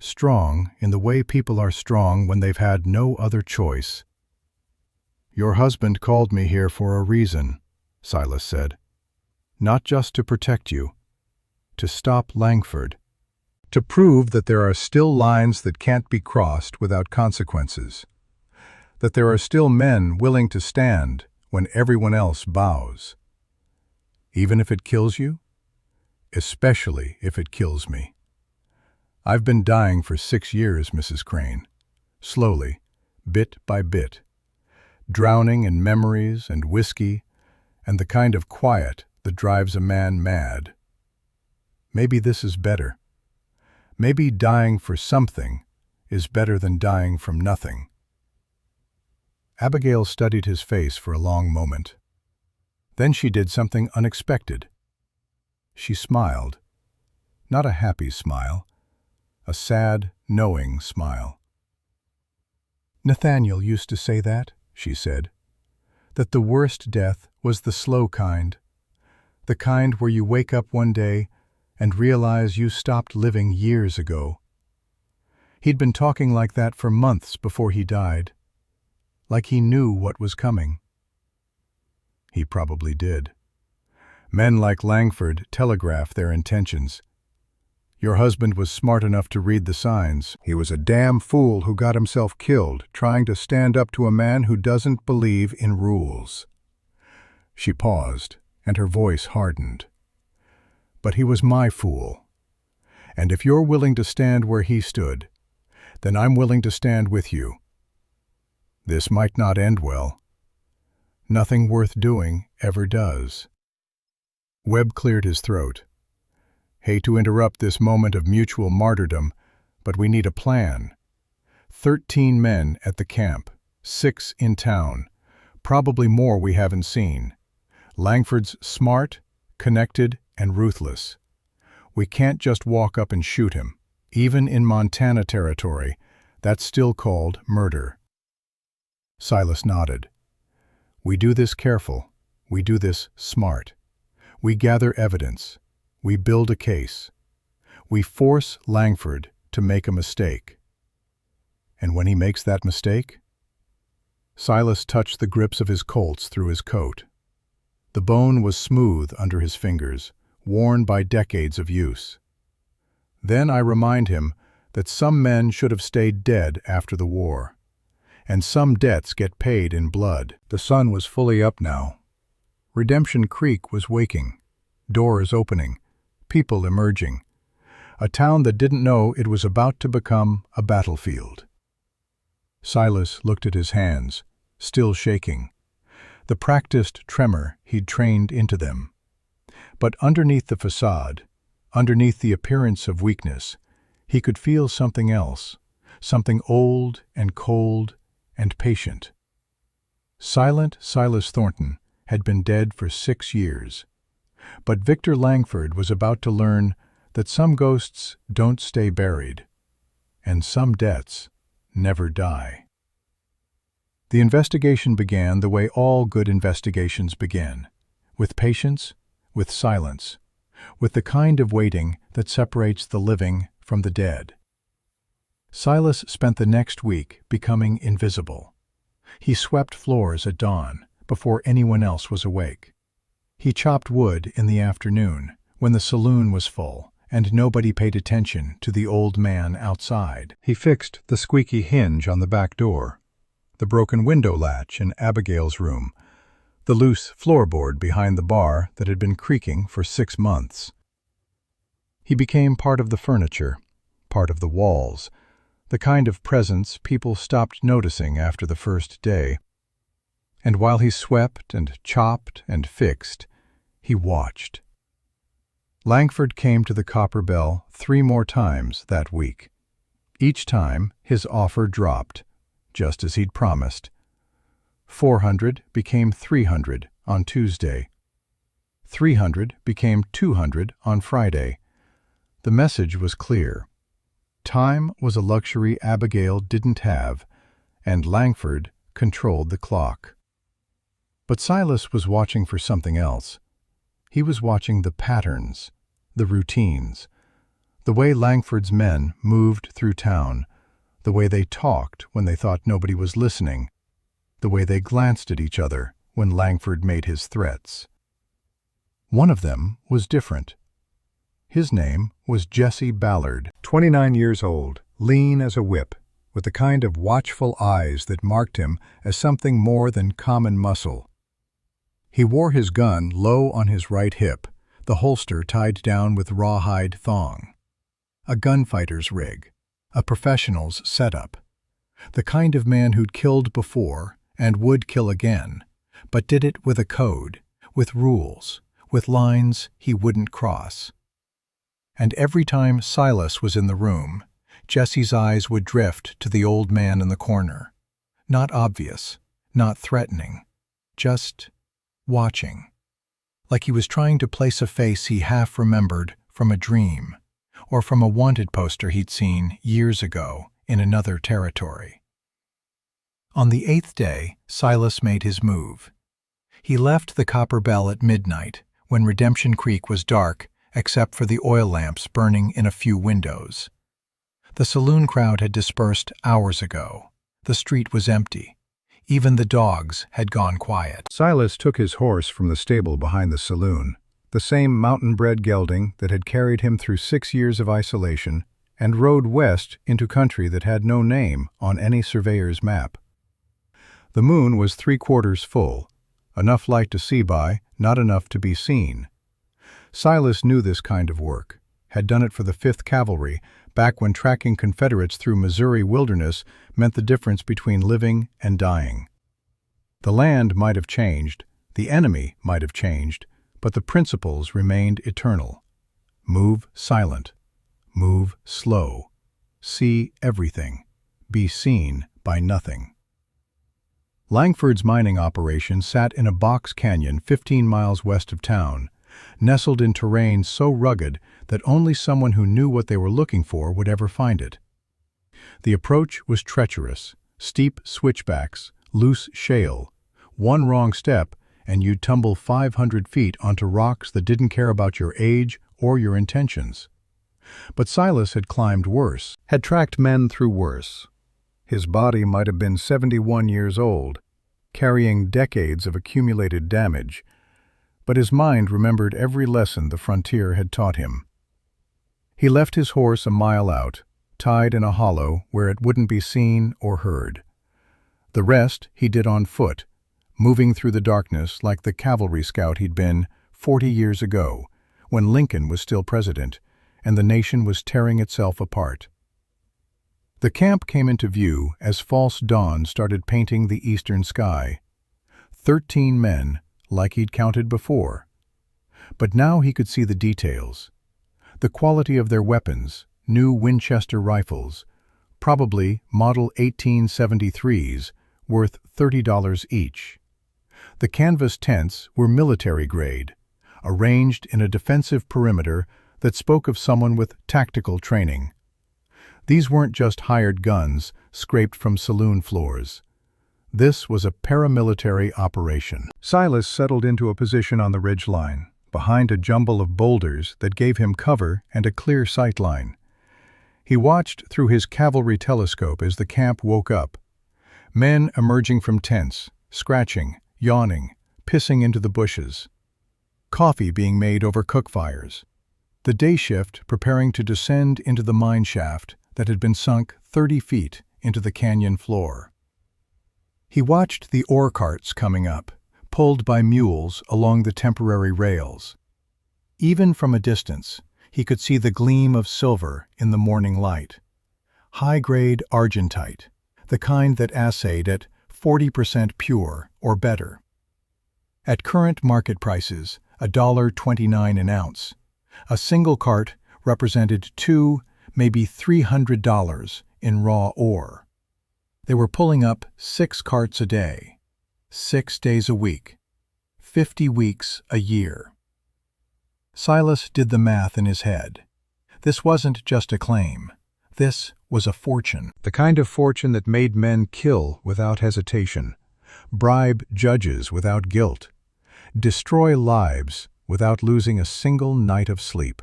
Strong in the way people are strong when they've had no other choice. "Your husband called me here for a reason," Silas said. "Not just to protect you. To stop Langford. To prove that there are still lines that can't be crossed without consequences. That there are still men willing to stand when everyone else bows. Even if it kills you? Especially if it kills me. I've been dying for 6 years, Mrs. Crane. Slowly, bit by bit. Drowning in memories and whiskey and the kind of quiet that drives a man mad. Maybe this is better. Maybe dying for something is better than dying from nothing." Abigail studied his face for a long moment. Then she did something unexpected. She smiled. Not a happy smile. A sad, knowing smile. "Nathaniel used to say that," she said. "That the worst death was the slow kind. The kind where you wake up one day and realize you stopped living years ago." He'd been talking like that for months before he died. Like he knew what was coming. He probably did. Men like Langford telegraph their intentions. Your husband was smart enough to read the signs. He was a damn fool who got himself killed trying to stand up to a man who doesn't believe in rules. She paused, and her voice hardened. "But he was my fool. And if you're willing to stand where he stood, then I'm willing to stand with you. This might not end well. Nothing worth doing ever does." Webb cleared his throat. "Hate to interrupt this moment of mutual martyrdom, but we need a plan. 13 men at the camp, 6 in town, probably more we haven't seen. Langford's smart, connected, and ruthless. We can't just walk up and shoot him. Even in Montana territory, that's still called murder." Silas nodded. "We do this careful. We do this smart. We gather evidence. We build a case. We force Langford to make a mistake. And when he makes that mistake?" Silas touched the grips of his Colts through his coat. The bone was smooth under his fingers, worn by decades of use. "Then I remind him that some men should have stayed dead after the war. And some debts get paid in blood." The sun was fully up now. Redemption Creek was waking. Doors opening. People emerging. A town that didn't know it was about to become a battlefield. Silas looked at his hands, still shaking. The practiced tremor he'd trained into them. But underneath the facade, underneath the appearance of weakness, he could feel something else, something old and cold and patient. Silent Silas Thornton had been dead for 6 years. But Victor Langford was about to learn that some ghosts don't stay buried, and some debts never die. The investigation began the way all good investigations begin, with patience, with silence, with the kind of waiting that separates the living from the dead. Silas spent the next week becoming invisible. He swept floors at dawn, before anyone else was awake. He chopped wood in the afternoon, when the saloon was full, and nobody paid attention to the old man outside. He fixed the squeaky hinge on the back door, the broken window latch in Abigail's room, the loose floorboard behind the bar that had been creaking for 6 months. He became part of the furniture, part of the walls, the kind of presence people stopped noticing after the first day. And while he swept and chopped and fixed, he watched. Langford came to the Copper Bell 3 more times that week. Each time his offer dropped, just as he'd promised. 400 became 300 on Tuesday. 300 became 200 on Friday. The message was clear. Time was a luxury Abigail didn't have, and Langford controlled the clock. But Silas was watching for something else. He was watching the patterns, the routines, the way Langford's men moved through town, the way they talked when they thought nobody was listening, the way they glanced at each other when Langford made his threats. One of them was different. His name was Jesse Ballard, 29 years old, lean as a whip, with the kind of watchful eyes that marked him as something more than common muscle. He wore his gun low on his right hip, the holster tied down with rawhide thong. A gunfighter's rig, a professional's setup. The kind of man who'd killed before and would kill again, but did it with a code, with rules, with lines he wouldn't cross. And every time Silas was in the room, Jesse's eyes would drift to the old man in the corner. Not obvious, not threatening, just watching. Like he was trying to place a face he half remembered from a dream, or from a wanted poster he'd seen years ago in another territory. On the 8th day, Silas made his move. He left the Copper Bell at midnight, when Redemption Creek was dark except for the oil lamps burning in a few windows. The saloon crowd had dispersed hours ago. The street was empty. Even the dogs had gone quiet. Silas took his horse from the stable behind the saloon, the same mountain-bred gelding that had carried him through 6 years of isolation, and rode west into country that had no name on any surveyor's map. The moon was 3/4 full, enough light to see by, not enough to be seen. Silas knew this kind of work, had done it for the 5th Cavalry, back when tracking Confederates through Missouri wilderness meant the difference between living and dying. The land might have changed, the enemy might have changed, but the principles remained eternal. Move silent, move slow, see everything, be seen by nothing. Langford's mining operation sat in a box canyon 15 miles west of town, nestled in terrain so rugged that only someone who knew what they were looking for would ever find it. The approach was treacherous, steep switchbacks, loose shale. One wrong step, and you'd tumble 500 feet onto rocks that didn't care about your age or your intentions. But Silas had climbed worse, had tracked men through worse. His body might have been 71 years old, carrying decades of accumulated damage, but his mind remembered every lesson the frontier had taught him. He left his horse a mile out, tied in a hollow where it wouldn't be seen or heard. The rest he did on foot, moving through the darkness like the cavalry scout he'd been 40 years ago, when Lincoln was still president and the nation was tearing itself apart. The camp came into view as false dawn started painting the eastern sky. 13 men, like he'd counted before. But now he could see the details. The quality of their weapons, new Winchester rifles, probably Model 1873s, worth $30 each. The canvas tents were military grade, arranged in a defensive perimeter that spoke of someone with tactical training. These weren't just hired guns scraped from saloon floors. This was a paramilitary operation. Silas settled into a position on the ridge line, behind a jumble of boulders that gave him cover and a clear sight line. He watched through his cavalry telescope as the camp woke up. Men emerging from tents, scratching, yawning, pissing into the bushes. Coffee being made over cook fires. The day shift preparing to descend into the mine shaft that had been sunk 30 feet into the canyon floor. He watched the ore carts coming up, pulled by mules along the temporary rails. Even from a distance, he could see the gleam of silver in the morning light. High-grade argentite, the kind that assayed at 40% pure or better. At current market prices, $1.29 an ounce, a single cart represented $200, maybe $300 in raw ore. They were pulling up 6 carts a day, 6 days a week, 50 weeks a year. Silas did the math in his head. This wasn't just a claim. This was a fortune. The kind of fortune that made men kill without hesitation, bribe judges without guilt, destroy lives without losing a single night of sleep.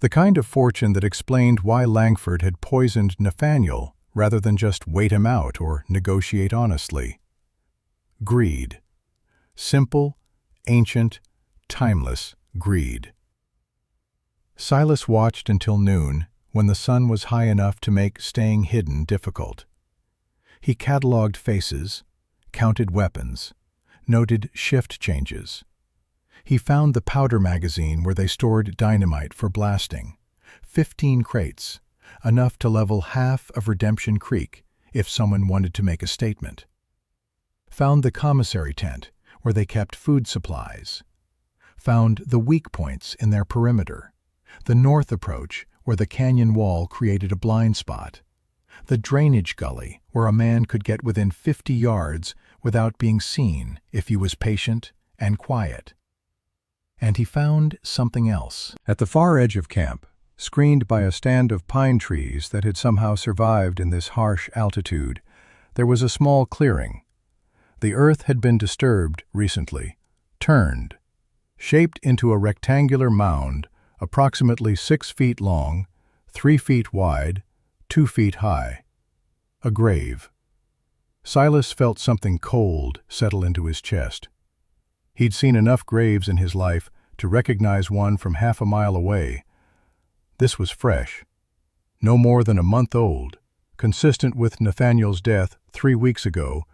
The kind of fortune that explained why Langford had poisoned Nathaniel rather than just wait him out or negotiate honestly. Greed. Simple, ancient, timeless greed. Silas watched until noon, when the sun was high enough to make staying hidden difficult. He catalogued faces, counted weapons, noted shift changes. He found the powder magazine where they stored dynamite for blasting. 15 crates, enough to level half of Redemption Creek if someone wanted to make a statement. Found the commissary tent where they kept food supplies. Found the weak points in their perimeter. The north approach where the canyon wall created a blind spot. The drainage gully where a man could get within 50 yards without being seen if he was patient and quiet. And he found something else. At the far edge of camp, screened by a stand of pine trees that had somehow survived in this harsh altitude, there was a small clearing. The earth had been disturbed recently, turned, shaped into a rectangular mound approximately 6 feet long, 3 feet wide, 2 feet high. A grave. Silas felt something cold settle into his chest. He'd seen enough graves in his life to recognize one from half a mile away. This was fresh, no more than a month old, consistent with Nathaniel's death 3 weeks ago,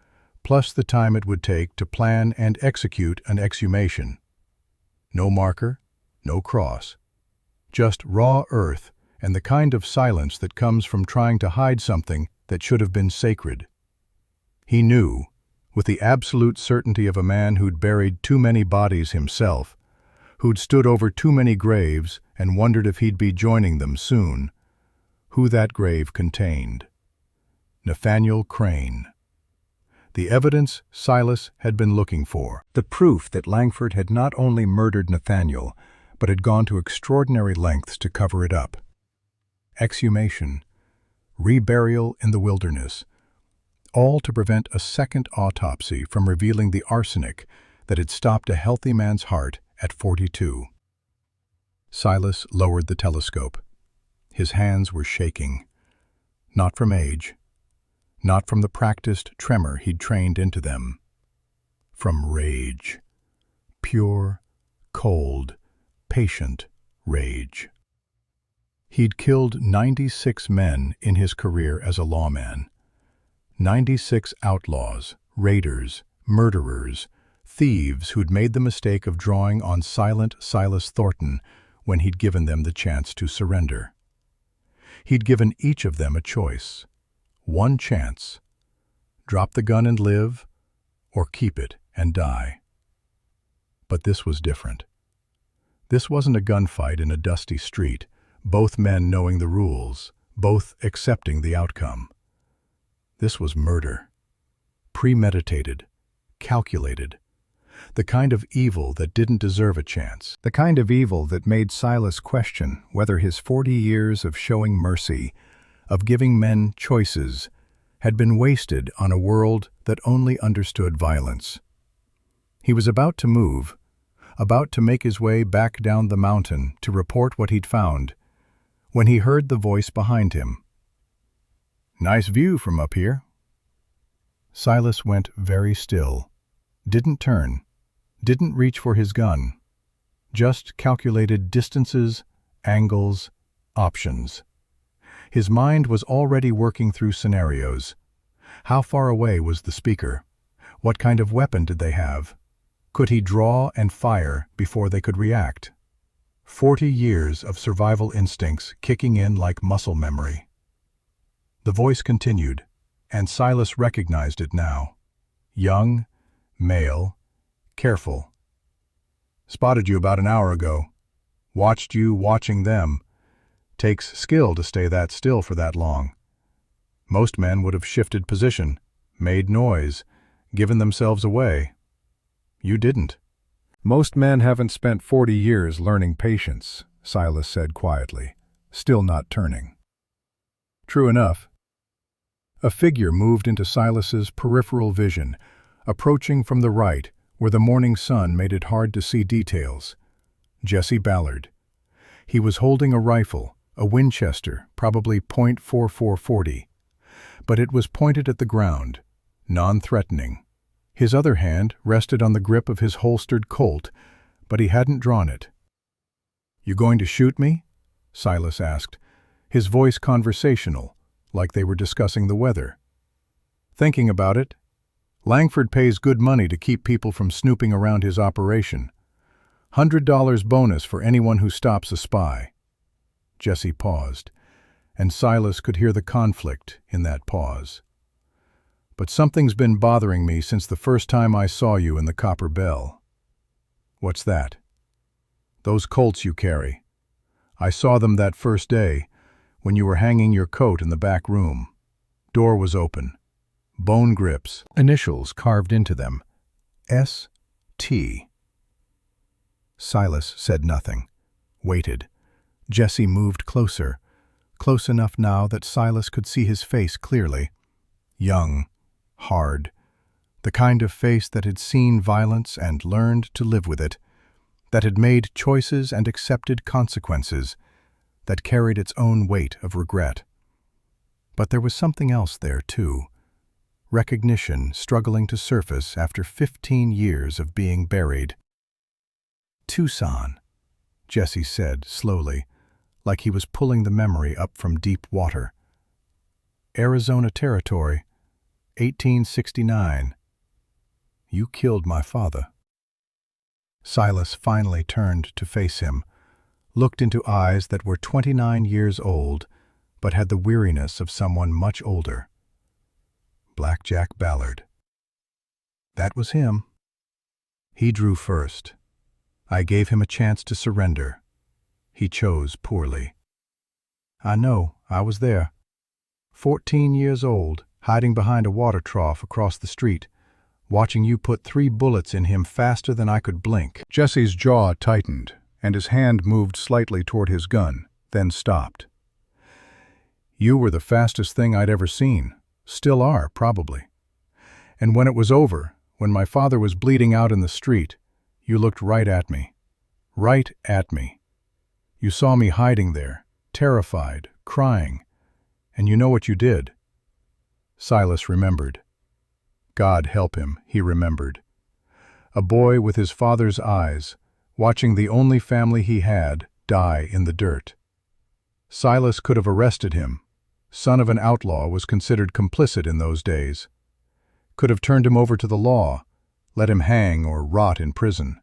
plus the time it would take to plan and execute an exhumation. No marker, no cross. Just raw earth and the kind of silence that comes from trying to hide something that should have been sacred. He knew, with the absolute certainty of a man who'd buried too many bodies himself, who'd stood over too many graves and wondered if he'd be joining them soon, who that grave contained. Nathaniel Crane. The evidence Silas had been looking for. The proof that Langford had not only murdered Nathaniel, but had gone to extraordinary lengths to cover it up. Exhumation, reburial in the wilderness, all to prevent a second autopsy from revealing the arsenic that had stopped a healthy man's heart at 42. Silas lowered the telescope. His hands were shaking. Not from age, not from the practiced tremor he'd trained into them. From rage. Pure, cold, patient rage. He'd killed 96 men in his career as a lawman. 96 outlaws, raiders, murderers, thieves who'd made the mistake of drawing on silent Silas Thornton when he'd given them the chance to surrender. He'd given each of them a choice. One chance. Drop the gun and live, or keep it and die. But this was different. This wasn't a gunfight in a dusty street, both men knowing the rules, both accepting the outcome. This was murder. Premeditated, calculated. The kind of evil that didn't deserve a chance. The kind of evil that made Silas question whether his 40 years of showing mercy, of giving men choices, had been wasted on a world that only understood violence. He was about to move, about to make his way back down the mountain to report what he'd found, when he heard the voice behind him. "Nice view from up here." Silas went very still, didn't turn, didn't reach for his gun, just calculated distances, angles, options. His mind was already working through scenarios. How far away was the speaker? What kind of weapon did they have? Could he draw and fire before they could react? 40 years of survival instincts kicking in like muscle memory. The voice continued, and Silas recognized it now. Young, male, careful. "Spotted you about an hour ago. Watched you watching them. Takes skill to stay that still for that long. Most men would have shifted position, made noise, given themselves away. You didn't." "Most men haven't spent 40 years learning patience," Silas said quietly, still not turning. True enough. A figure moved into Silas's peripheral vision, approaching from the right, where the morning sun made it hard to see details. Jesse Ballard. He was holding a rifle, a Winchester, probably .4440, but it was pointed at the ground, non-threatening. His other hand rested on the grip of his holstered Colt, but he hadn't drawn it. "You going to shoot me?" Silas asked, his voice conversational, like they were discussing the weather. "Thinking about it. Langford pays good money to keep people from snooping around his operation. $100 bonus for anyone who stops a spy." Jesse paused, and Silas could hear the conflict in that pause. "But something's been bothering me since the first time I saw you in the Copper Bell." "What's that?" "Those Colts you carry. I saw them that first day, when you were hanging your coat in the back room. Door was open. Bone grips, initials carved into them. S.T. Silas said nothing, waited. Jesse moved closer, close enough now that Silas could see his face clearly. Young, hard, the kind of face that had seen violence and learned to live with it, that had made choices and accepted consequences, that carried its own weight of regret. But there was something else there, too. Recognition struggling to surface after 15 years of being buried. "Tucson," Jesse said slowly, like he was pulling the memory up from deep water. "Arizona Territory, 1869. You killed my father." Silas finally turned to face him, looked into eyes that were 29 years old, but had the weariness of someone much older. Black Jack Ballard. That was him. He drew first. I gave him a chance to surrender. He chose poorly. "I know, I was there. 14 years old, hiding behind a water trough across the street, watching you put 3 bullets in him faster than I could blink." Jesse's jaw tightened, and his hand moved slightly toward his gun, then stopped. "You were the fastest thing I'd ever seen. Still are, probably. And when it was over, when my father was bleeding out in the street, you looked right at me. Right at me. You saw me hiding there, terrified, crying, and you know what you did." Silas remembered. God help him, he remembered. A boy with his father's eyes, watching the only family he had die in the dirt. Silas could have arrested him. Son of an outlaw was considered complicit in those days. Could have turned him over to the law, let him hang or rot in prison.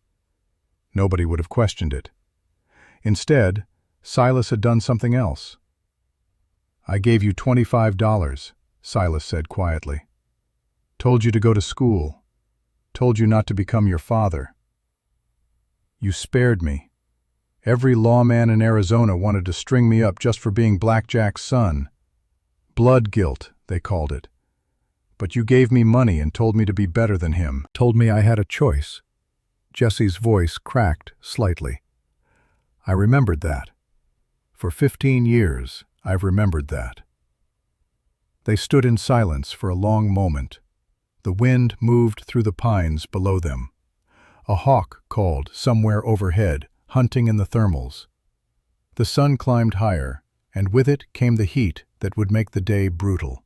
Nobody would have questioned it. Instead, Silas had done something else. "I gave you $25, Silas said quietly. "Told you to go to school. Told you not to become your father. You spared me. Every lawman in Arizona wanted to string me up just for being Black Jack's son. Blood guilt, they called it. But you gave me money and told me to be better than him. Told me I had a choice." Jesse's voice cracked slightly. "I remembered that. For 15 years, I've remembered that." They stood in silence for a long moment. The wind moved through the pines below them. A hawk called somewhere overhead, hunting in the thermals. The sun climbed higher, and with it came the heat that would make the day brutal.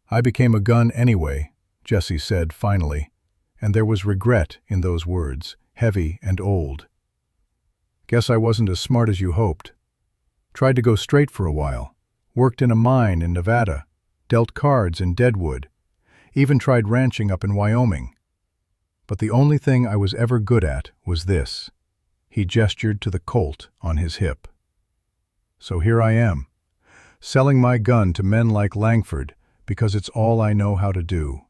"I became a gun anyway," Jesse said finally, and there was regret in those words, heavy and old. "Guess I wasn't as smart as you hoped. Tried to go straight for a while. Worked in a mine in Nevada, dealt cards in Deadwood, even tried ranching up in Wyoming. But the only thing I was ever good at was this." He gestured to the Colt on his hip. "So here I am, selling my gun to men like Langford because it's all I know how to do."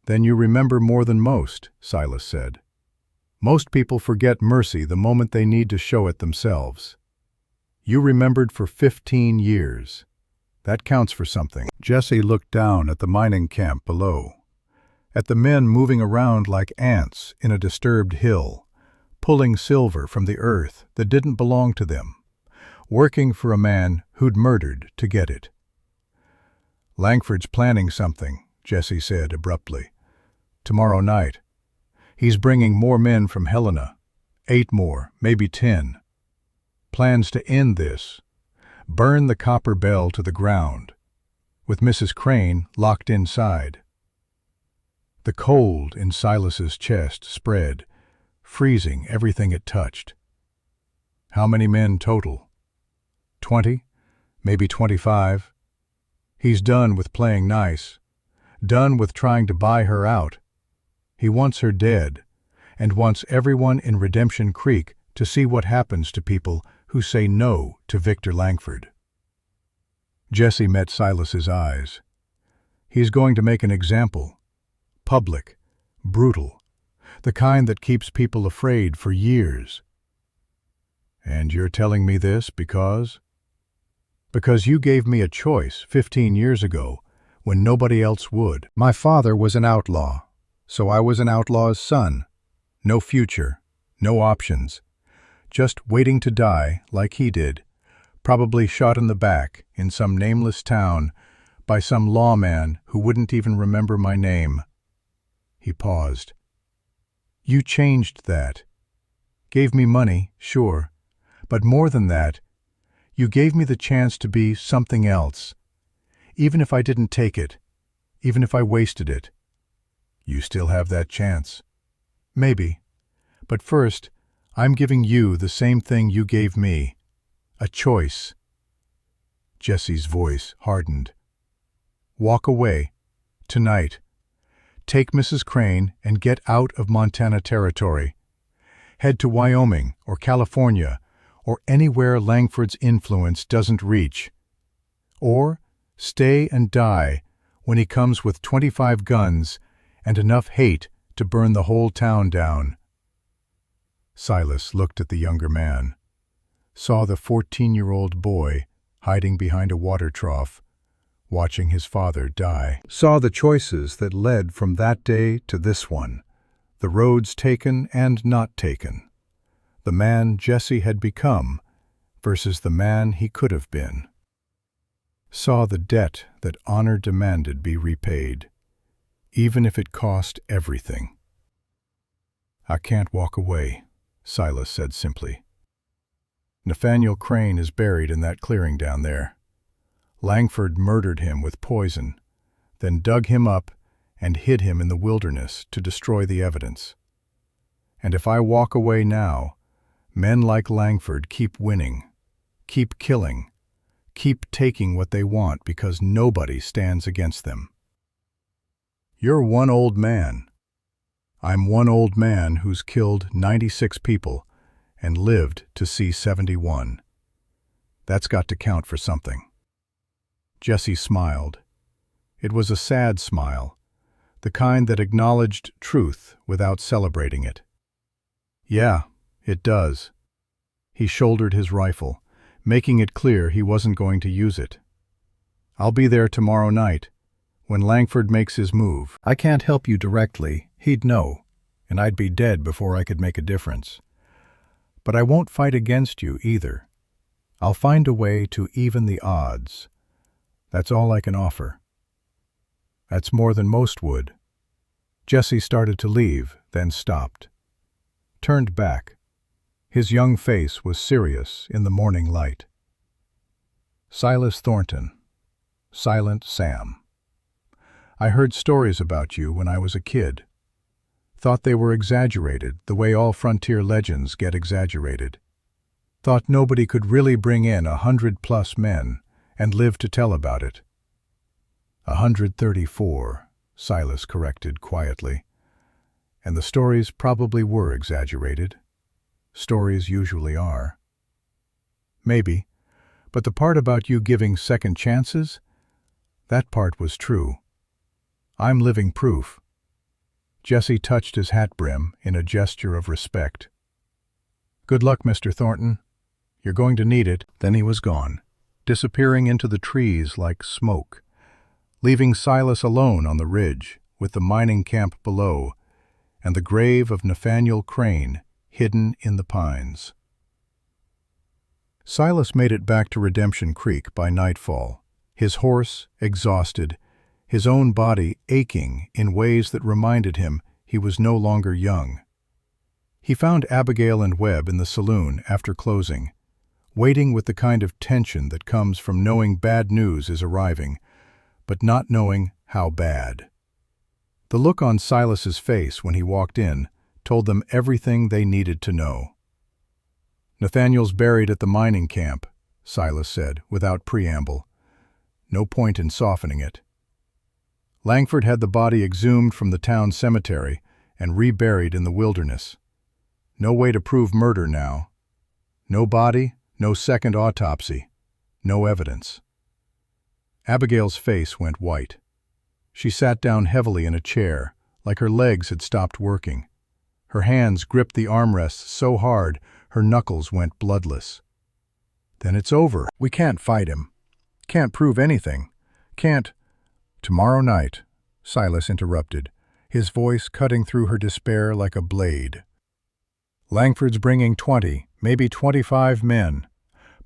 "Then you remember more than most," Silas said. "Most people forget mercy the moment they need to show it themselves. You remembered for 15 years. That counts for something." Jesse looked down at the mining camp below, at the men moving around like ants in a disturbed hill, pulling silver from the earth that didn't belong to them, working for a man who'd murdered to get it. "Langford's planning something," Jesse said abruptly. "Tomorrow night. He's bringing more men from Helena, 8 more, maybe 10. Plans to end this, burn the copper bell to the ground, with Mrs. Crane locked inside." The cold in Silas's chest spread, freezing everything it touched. "How many men total?" 20, maybe 25. He's done with playing nice, done with trying to buy her out. He wants her dead, and wants everyone in Redemption Creek to see what happens to people who say no to Victor Langford. Jesse met Silas's eyes. He's going to make an example. Public, brutal, the kind that keeps people afraid for years. "And you're telling me this because?" "Because you gave me a choice 15 years ago when nobody else would. My father was an outlaw, so I was an outlaw's son. No future, no options. Just waiting to die like he did, probably shot in the back in some nameless town by some lawman who wouldn't even remember my name." He paused. "You changed that. Gave me money, sure, but more than that, you gave me the chance to be something else, even if I didn't take it, even if I wasted it." "You still have that chance." "Maybe, but first, I'm giving you the same thing you gave me, a choice." Jesse's voice hardened. "Walk away, tonight. Take Mrs. Crane and get out of Montana territory. Head to Wyoming or California or anywhere Langford's influence doesn't reach. Or stay and die when he comes with 25 guns and enough hate to burn the whole town down." Silas looked at the younger man, saw the 14-year-old boy hiding behind a water trough, watching his father die. Saw the choices that led from that day to this one, the roads taken and not taken, the man Jesse had become versus the man he could have been. Saw the debt that honor demanded be repaid, even if it cost everything. "I can't walk away," Silas said simply. "Nathaniel Crane is buried in that clearing down there. Langford murdered him with poison, then dug him up and hid him in the wilderness to destroy the evidence. And if I walk away now, men like Langford keep winning, keep killing, keep taking what they want because nobody stands against them. You're one old man. I'm one old man who's killed 96 people and lived to see 71. That's got to count for something." Jesse smiled. It was a sad smile, the kind that acknowledged truth without celebrating it. "Yeah, it does." He shouldered his rifle, making it clear he wasn't going to use it. "I'll be there tomorrow night, when Langford makes his move. I can't help you directly, he'd know, and I'd be dead before I could make a difference. But I won't fight against you either. I'll find a way to even the odds. That's all I can offer. That's more than most would. Jesse started to leave, then stopped. Turned back. His young face was serious in the morning light. Silas Thornton. Silent Sam. I heard stories about you when I was a kid. Thought they were exaggerated, the way all frontier legends get exaggerated. Thought nobody could really bring in 100+ men and live to tell about it. 134, Silas corrected quietly. And the stories probably were exaggerated. Stories usually are. Maybe, but the part about you giving second chances, that part was true. I'm living proof. Jesse touched his hat brim in a gesture of respect. Good luck, Mr. Thornton. You're going to need it. Then he was gone, disappearing into the trees like smoke, leaving Silas alone on the ridge with the mining camp below and the grave of Nathaniel Crane hidden in the pines. Silas made it back to Redemption Creek by nightfall, his horse exhausted, his own body aching in ways that reminded him he was no longer young. He found Abigail and Webb in the saloon after closing, waiting with the kind of tension that comes from knowing bad news is arriving, but not knowing how bad. The look on Silas's face when he walked in told them everything they needed to know. Nathaniel's buried at the mining camp, Silas said, without preamble. No point in softening it. Langford had the body exhumed from the town cemetery and reburied in the wilderness. No way to prove murder now. No body, no second autopsy, no evidence. Abigail's face went white. She sat down heavily in a chair, like her legs had stopped working. Her hands gripped the armrests so hard her knuckles went bloodless. Then it's over. We can't fight him. Can't prove anything. Can't— Tomorrow night, Silas interrupted, his voice cutting through her despair like a blade. Langford's bringing 20, maybe 25 men.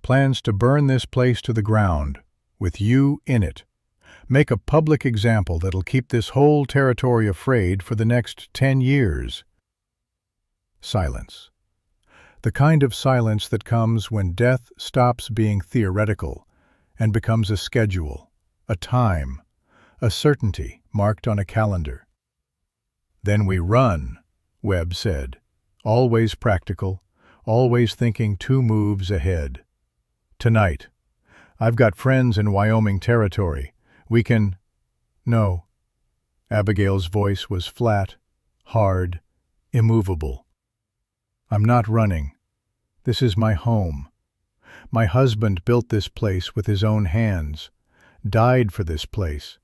Plans to burn this place to the ground, with you in it. Make a public example that'll keep this whole territory afraid for the next 10 years. Silence. The kind of silence that comes when death stops being theoretical and becomes a schedule, a time, a certainty marked on a calendar. Then we run, Webb said, always practical, always thinking 2 moves ahead. Tonight. I've got friends in Wyoming territory. We can— No. Abigail's voice was flat, hard, immovable. I'm not running. This is my home. My husband built this place with his own hands, died for this place,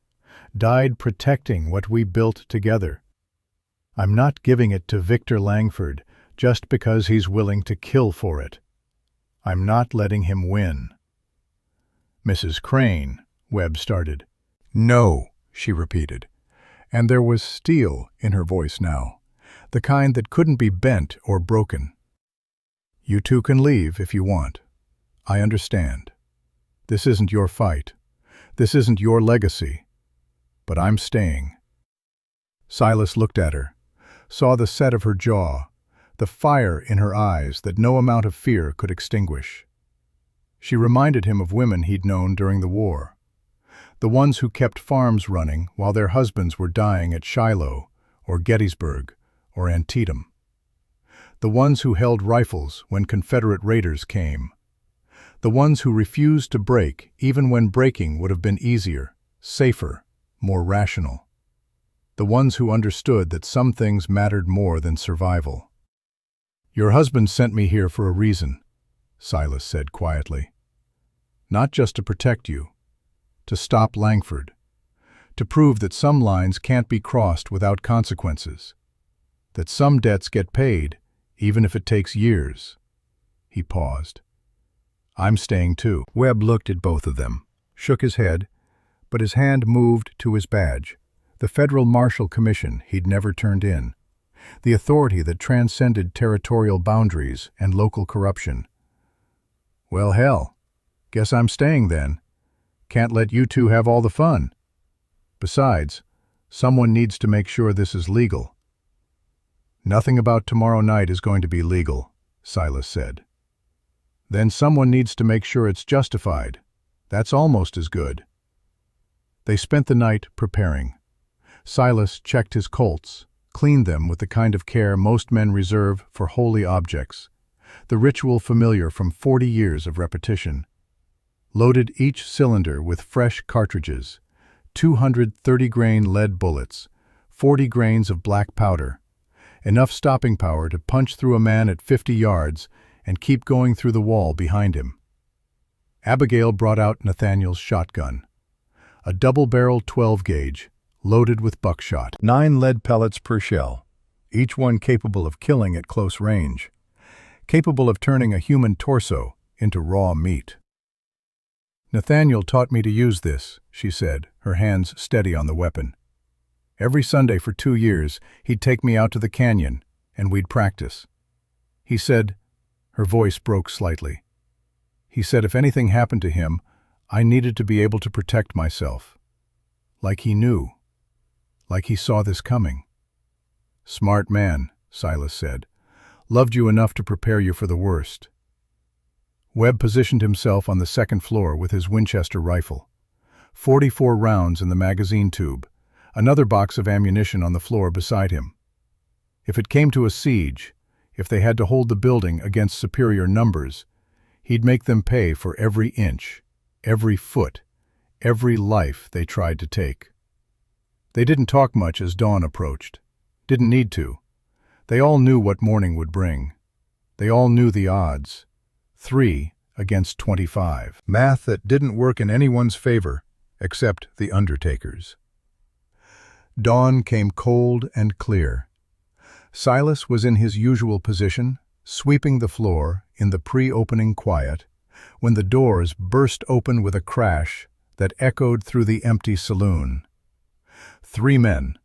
died protecting what we built together. I'm not giving it to Victor Langford just because he's willing to kill for it. I'm not letting him win. Mrs. Crane, Webb started. No, she repeated, and there was steel in her voice now, the kind that couldn't be bent or broken. You two can leave if you want. I understand. This isn't your fight. This isn't your legacy. But I'm staying. Silas looked at her, saw the set of her jaw, the fire in her eyes that no amount of fear could extinguish. She reminded him of women he'd known during the war, the ones who kept farms running while their husbands were dying at Shiloh or Gettysburg or Antietam, the ones who held rifles when Confederate raiders came, the ones who refused to break even when breaking would have been easier, safer, more rational, the ones who understood that some things mattered more than survival. Your husband sent me here for a reason, Silas said quietly. Not just to protect you, to stop Langford, to prove that some lines can't be crossed without consequences, that some debts get paid, even if it takes years. He paused. I'm staying too. Webb looked at both of them, shook his head, but his hand moved to his badge, the Federal Marshal Commission he'd never turned in, the authority that transcended territorial boundaries and local corruption. Well, hell, guess I'm staying then. can't let you two have all the fun. Besides, someone needs to make sure this is legal." "Nothing about tomorrow night is going to be legal," Silas said. "Then someone needs to make sure it's justified. That's almost as good." They spent the night preparing. Silas checked his Colts, cleaned them with the kind of care most men reserve for holy objects, the ritual familiar from 40 years of repetition. Loaded each cylinder with fresh cartridges, 230-grain lead bullets, 40 grains of black powder, enough stopping power to punch through a man at 50 yards and keep going through the wall behind him. Abigail brought out Nathaniel's shotgun, a double-barreled 12-gauge, loaded with buckshot. 9 lead pellets per shell, each one capable of killing at close range, capable of turning a human torso into raw meat. "Nathaniel taught me to use this," she said, her hands steady on the weapon. "Every Sunday for 2 years, he'd take me out to the canyon, and we'd practice. He said," her voice broke slightly, "he said if anything happened to him, I needed to be able to protect myself. Like he knew. Like he saw this coming." "Smart man," Silas said. "Loved you enough to prepare you for the worst." Webb positioned himself on the second floor with his Winchester rifle. 44 rounds in the magazine tube, another box of ammunition on the floor beside him. If it came to a siege, if they had to hold the building against superior numbers, he'd make them pay for every inch, every foot, every life they tried to take. They didn't talk much as dawn approached. Didn't need to. They all knew what morning would bring. They all knew the odds. 3 against 25. Math that didn't work in anyone's favor, except the Undertaker's. Dawn came cold and clear. Silas was in his usual position, sweeping the floor in the pre-opening quiet, when the doors burst open with a crash that echoed through the empty saloon. 3 men,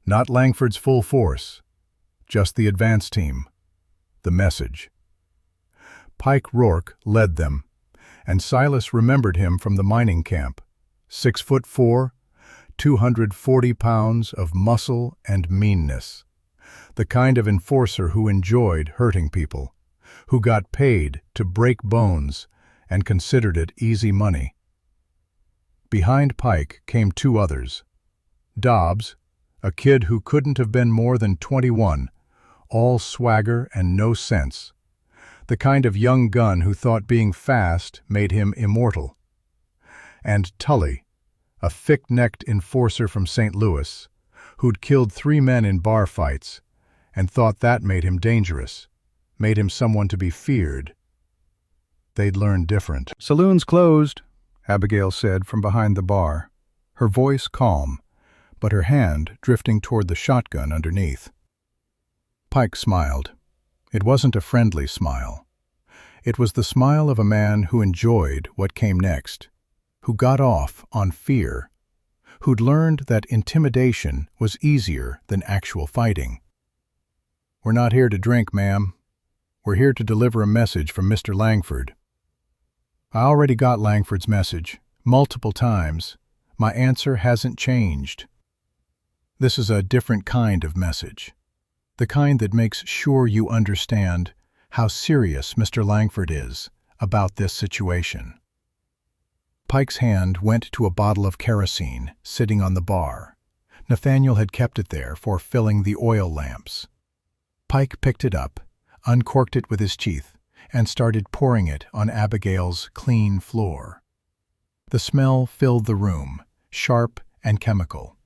not Langford's full force, just the advance team, the message. Pike Rourke led them, and Silas remembered him from the mining camp. 6'4", 240 pounds of muscle and meanness. The kind of enforcer who enjoyed hurting people, who got paid to break bones and considered it easy money. Behind Pike came 2 others. Dobbs, a kid who couldn't have been more than 21, all swagger and no sense. The kind of young gun who thought being fast made him immortal. And Tully, a thick-necked enforcer from St. Louis, who'd killed 3 men in bar fights and thought that made him dangerous, made him someone to be feared. They'd learned different. "Saloon's closed," Abigail said from behind the bar, her voice calm, but her hand drifting toward the shotgun underneath. Pike smiled. It wasn't a friendly smile. It was the smile of a man who enjoyed what came next, who got off on fear, who'd learned that intimidation was easier than actual fighting. "We're not here to drink, ma'am. We're here to deliver a message from Mr. Langford." "I already got Langford's message, multiple times. My answer hasn't changed." "This is a different kind of message. The kind that makes sure you understand how serious Mr. Langford is about this situation." Pike's hand went to a bottle of kerosene sitting on the bar. Nathaniel had kept it there for filling the oil lamps. Pike picked it up, uncorked it with his teeth, and started pouring it on Abigail's clean floor. The smell filled the room, sharp and chemical.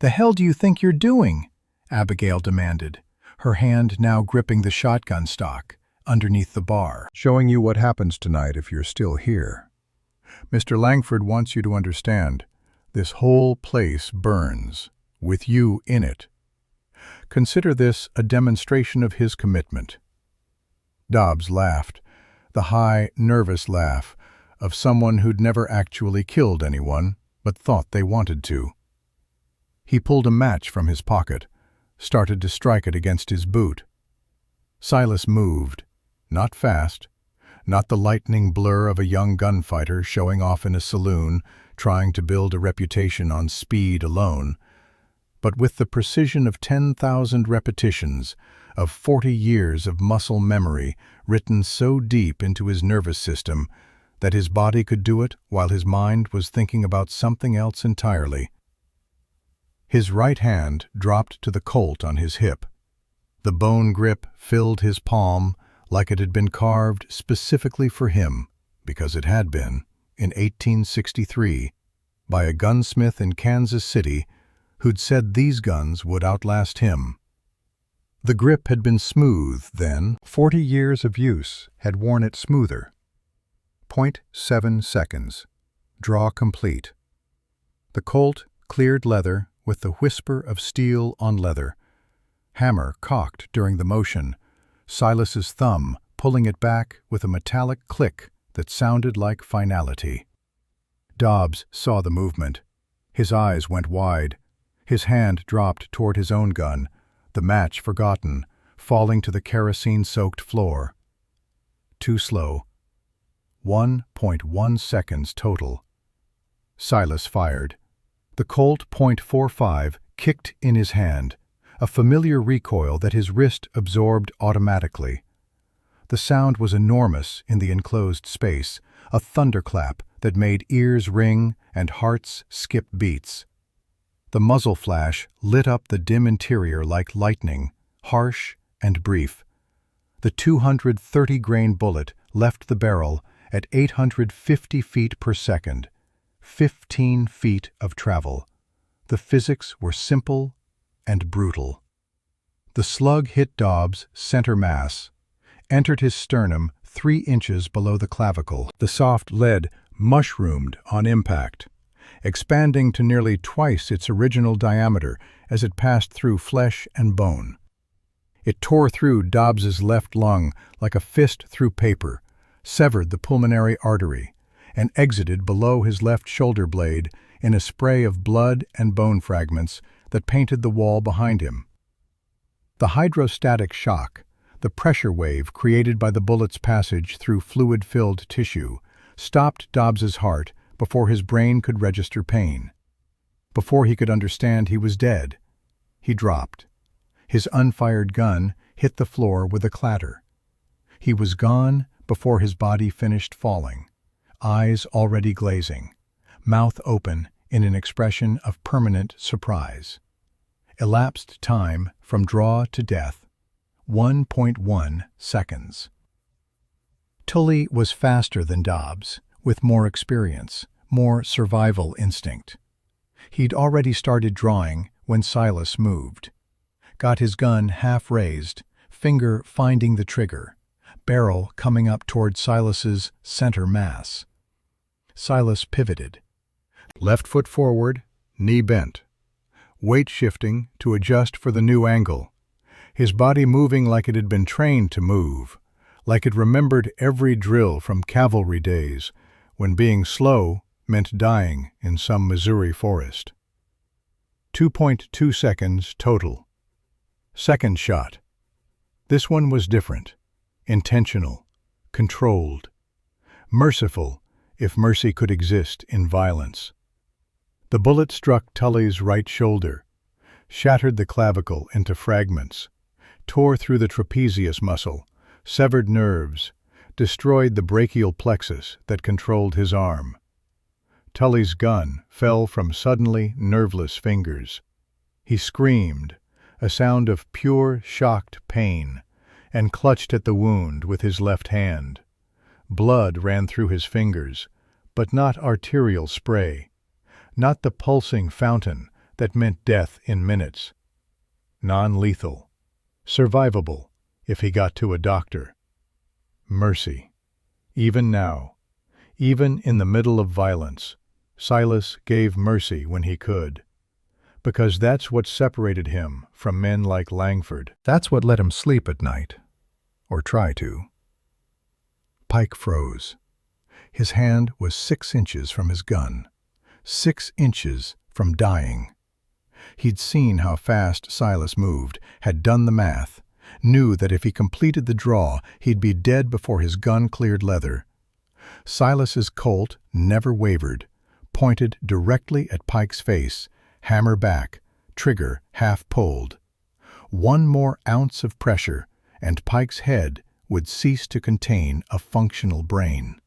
"The hell do you think you're doing?" Abigail demanded, her hand now gripping the shotgun stock underneath the bar. "Showing you what happens tonight if you're still here. Mr. Langford wants you to understand, this whole place burns, with you in it. Consider this a demonstration of his commitment." Dobbs laughed, the high, nervous laugh of someone who'd never actually killed anyone, but thought they wanted to. He pulled a match from his pocket, started to strike it against his boot. Silas moved, not fast, not the lightning blur of a young gunfighter showing off in a saloon, trying to build a reputation on speed alone, but with the precision of 10,000 repetitions, of 40 years of muscle memory written so deep into his nervous system that his body could do it while his mind was thinking about something else entirely. His right hand dropped to the Colt on his hip. The bone grip filled his palm like it had been carved specifically for him, because it had been, in 1863, by a gunsmith in Kansas City who'd said these guns would outlast him. The grip had been smooth then. 40 years of use had worn it smoother. 0.7 seconds. Draw complete. The Colt cleared leather with the whisper of steel on leather. Hammer cocked during the motion, Silas's thumb pulling it back with a metallic click that sounded like finality. Dobbs saw the movement. His eyes went wide. His hand dropped toward his own gun, the match forgotten, falling to the kerosene-soaked floor. Too slow. 1.1 seconds total. Silas fired. The Colt .45 kicked in his hand, a familiar recoil that his wrist absorbed automatically. The sound was enormous in the enclosed space, a thunderclap that made ears ring and hearts skip beats. The muzzle flash lit up the dim interior like lightning, harsh and brief. The 230-grain bullet left the barrel at 850 feet per second, 15 feet of travel. The physics were simple and brutal. The slug hit Dobbs' center mass, entered his sternum 3 inches below the clavicle. The soft lead mushroomed on impact, expanding to nearly twice its original diameter as it passed through flesh and bone. It tore through Dobbs's left lung like a fist through paper, severed the pulmonary artery, and exited below his left shoulder blade in a spray of blood and bone fragments that painted the wall behind him. The hydrostatic shock, the pressure wave created by the bullet's passage through fluid-filled tissue, stopped Dobbs's heart before his brain could register pain. Before he could understand he was dead, he dropped. His unfired gun hit the floor with a clatter. He was gone before his body finished falling, eyes already glazing, mouth open in an expression of permanent surprise. Elapsed time from draw to death, 1.1 seconds. Tully was faster than Dobbs, with more experience, more survival instinct. He'd already started drawing when Silas moved. Got his gun half raised, finger finding the trigger, barrel coming up toward Silas's center mass. Silas pivoted. Left foot forward, knee bent. Weight shifting to adjust for the new angle. His body moving like it had been trained to move, like it remembered every drill from cavalry days, when being slow meant dying in some Missouri forest. 2.2 seconds total. Second shot. This one was different, intentional, controlled, merciful, if mercy could exist in violence. The bullet struck Tully's right shoulder, shattered the clavicle into fragments, tore through the trapezius muscle, severed nerves, destroyed the brachial plexus that controlled his arm. Tully's gun fell from suddenly nerveless fingers. He screamed, a sound of pure, shocked pain, and clutched at the wound with his left hand. Blood ran through his fingers, but not arterial spray, not the pulsing fountain that meant death in minutes. Non-lethal. Survivable, if he got to a doctor. Mercy. Even now, even in the middle of violence, Silas gave mercy when he could. Because that's what separated him from men like Langford. That's what let him sleep at night. Or try to. Pike froze. His hand was 6 inches from his gun. 6 inches from dying. He'd seen how fast Silas moved, had done the math, knew that if he completed the draw, he'd be dead before his gun cleared leather. Silas's Colt never wavered, pointed directly at Pike's face, hammer back, trigger half pulled. One more ounce of pressure, and Pike's head would cease to contain a functional brain.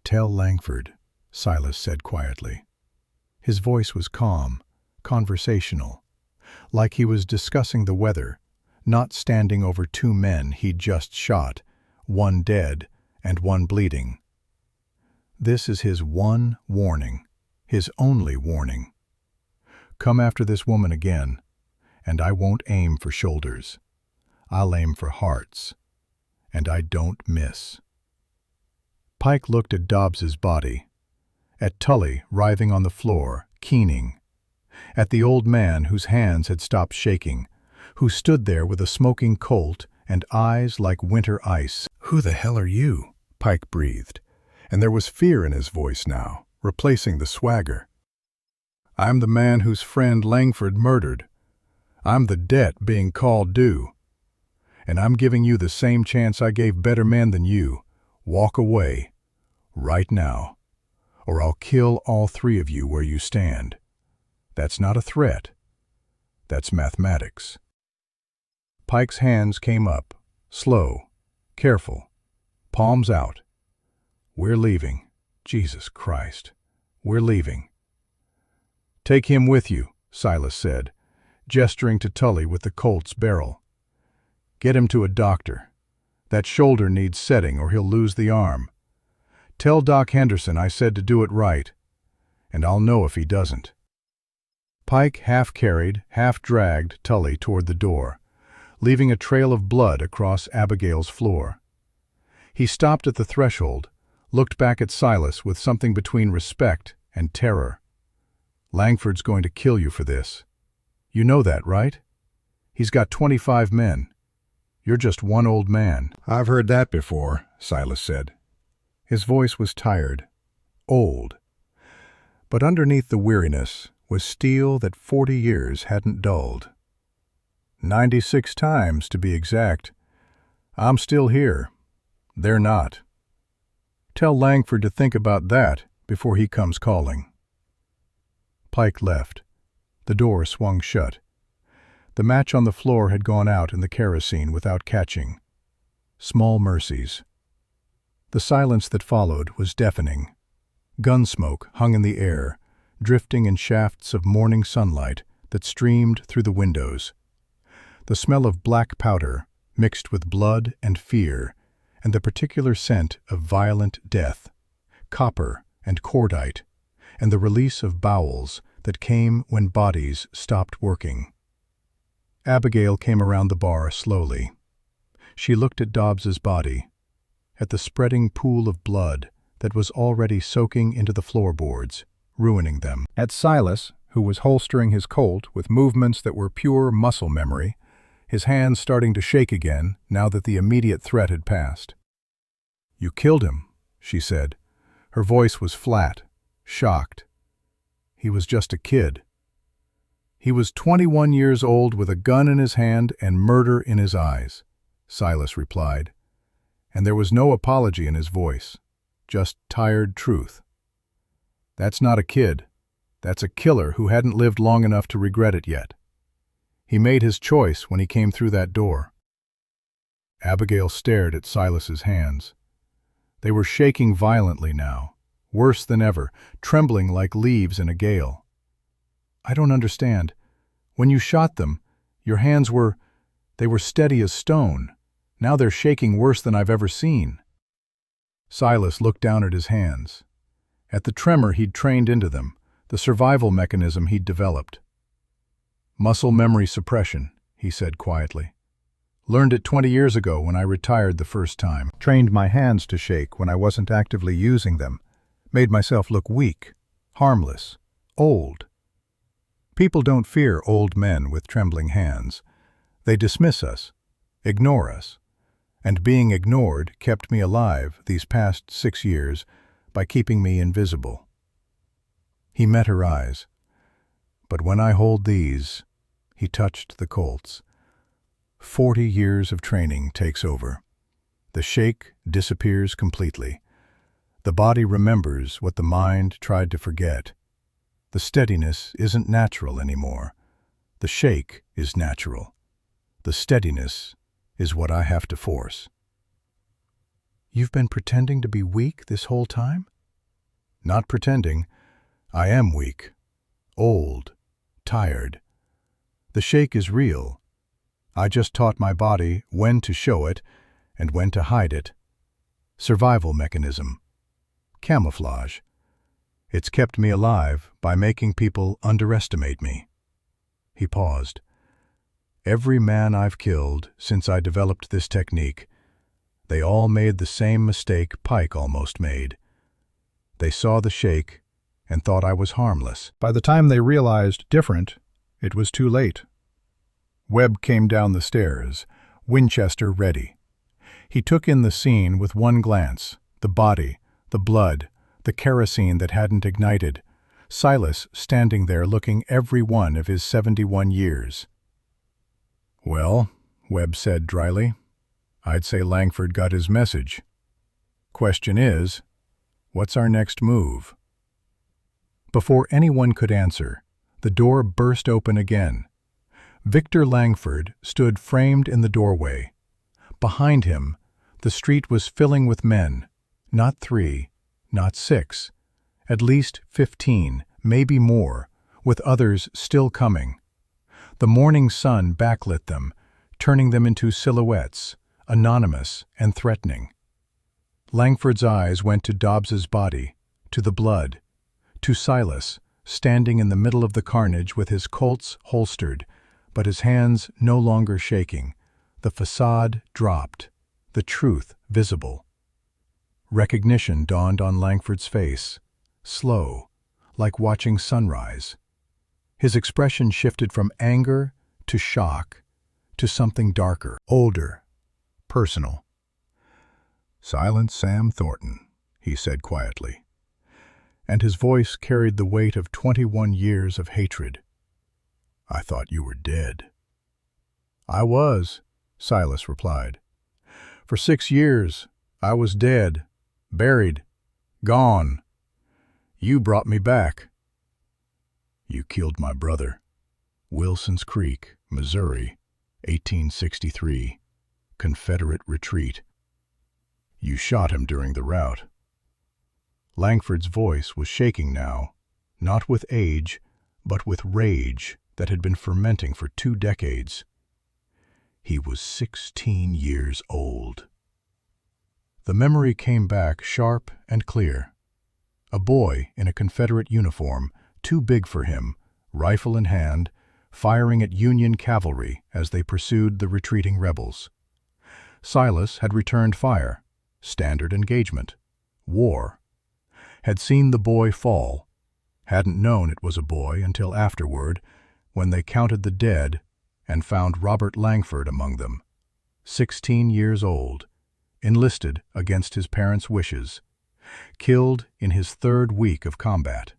"Tell Langford," Silas said quietly. His voice was calm, conversational, like he was discussing the weather, not standing over two men he'd just shot, one dead and one bleeding. This is his one warning, his only warning. "Come after this woman again, and I won't aim for shoulders. I'll aim for hearts, and I don't miss." Pike looked at Dobbs's body, at Tully writhing on the floor, keening, at the old man whose hands had stopped shaking, who stood there with a smoking Colt and eyes like winter ice. "Who the hell are you?" Pike breathed, and there was fear in his voice now, replacing the swagger. "I'm the man whose friend Langford murdered. I'm the debt being called due. And I'm giving you the same chance I gave better men than you. Walk away, right now, or I'll kill all three of you where you stand. That's not a threat. That's mathematics." Pike's hands came up, slow, careful, palms out. "We're leaving. Jesus Christ. We're leaving." "Take him with you," Silas said, gesturing to Tully with the Colt's barrel. "Get him to a doctor. That shoulder needs setting or he'll lose the arm. Tell Doc Henderson I said to do it right, and I'll know if he doesn't." Pike half-carried, half-dragged Tully toward the door, leaving a trail of blood across Abigail's floor. He stopped at the threshold, looked back at Silas with something between respect and terror. "Langford's going to kill you for this. You know that, right? He's got 25 men. You're just one old man." "I've heard that before," Silas said. His voice was tired, old, but underneath the weariness was steel that 40 years hadn't dulled. 96 times, to be exact. I'm still here. They're not. Tell Langford to think about that before he comes calling." Pike left. The door swung shut. The match on the floor had gone out in the kerosene without catching. Small mercies. The silence that followed was deafening. Gun smoke hung in the air, drifting in shafts of morning sunlight that streamed through the windows. The smell of black powder mixed with blood and fear, and the particular scent of violent death, copper and cordite, and the release of bowels that came when bodies stopped working. Abigail came around the bar slowly. She looked at Dobbs's body, at the spreading pool of blood that was already soaking into the floorboards, ruining them. At Silas, who was holstering his Colt with movements that were pure muscle memory, his hands starting to shake again now that the immediate threat had passed. "You killed him," she said. Her voice was flat, shocked. "He was just a kid." "He was 21 years old with a gun in his hand and murder in his eyes," Silas replied, and there was no apology in his voice, just tired truth. "That's not a kid. That's a killer who hadn't lived long enough to regret it yet. He made his choice when he came through that door." Abigail stared at Silas's hands. They were shaking violently now, worse than ever, trembling like leaves in a gale. "I don't understand. When you shot them, your hands they were steady as stone. Now they're shaking worse than I've ever seen." Silas looked down at his hands, at the tremor he'd trained into them, the survival mechanism he'd developed. "Muscle memory suppression," he said quietly. "Learned it 20 years ago when I retired the first time. Trained my hands to shake when I wasn't actively using them. Made myself look weak, harmless, old. People don't fear old men with trembling hands. They dismiss us, ignore us. And being ignored kept me alive these past 6 years by keeping me invisible." He met her eyes. "But when I hold these," he touched the Colts, 40 years of training takes over. The shake disappears completely. The body remembers what the mind tried to forget. The steadiness isn't natural anymore. The shake is natural. The steadiness is what I have to force. You've been pretending to be weak this whole time? Not pretending. I am weak, old, tired. The shake is real. I just taught my body when to show it and when to hide it. Survival mechanism. Camouflage. It's kept me alive by making people underestimate me. He paused. Every man I've killed since I developed this technique, they all made the same mistake Pike almost made. They saw the shake and thought I was harmless. By the time they realized different, it was too late. Webb came down the stairs, Winchester ready. He took in the scene with one glance, the body, the blood, the kerosene that hadn't ignited, Silas standing there looking every one of his 71 years. "Well," Webb said dryly, "I'd say Langford got his message. Question is, what's our next move?" Before anyone could answer, the door burst open again. Victor Langford stood framed in the doorway. Behind him, the street was filling with men, not 3, not 6, at least 15, maybe more, with others still coming. The morning sun backlit them, turning them into silhouettes, anonymous and threatening. Langford's eyes went to Dobbs's body, to the blood, to Silas, standing in the middle of the carnage with his Colts holstered, but his hands no longer shaking, the facade dropped, the truth visible. Recognition dawned on Langford's face, slow, like watching sunrise. His expression shifted from anger to shock to something darker, older, personal. "Silent Sam Thornton," he said quietly, and his voice carried the weight of 21 years of hatred. "I thought you were dead." "I was," Silas replied. "For 6 years, I was dead, buried, gone. You brought me back." "You killed my brother. Wilson's Creek, Missouri, 1863, Confederate retreat. You shot him during the rout." Langford's voice was shaking now, not with age, but with rage that had been fermenting for 2 decades. He was 16 years old. The memory came back sharp and clear. A boy in a Confederate uniform, too big for him, rifle in hand, firing at Union cavalry as they pursued the retreating rebels. Silas had returned fire, standard engagement, war. Had seen the boy fall, hadn't known it was a boy until afterward, when they counted the dead and found Robert Langford among them, 16 years old, enlisted against his parents' wishes, killed in his 3rd week of combat.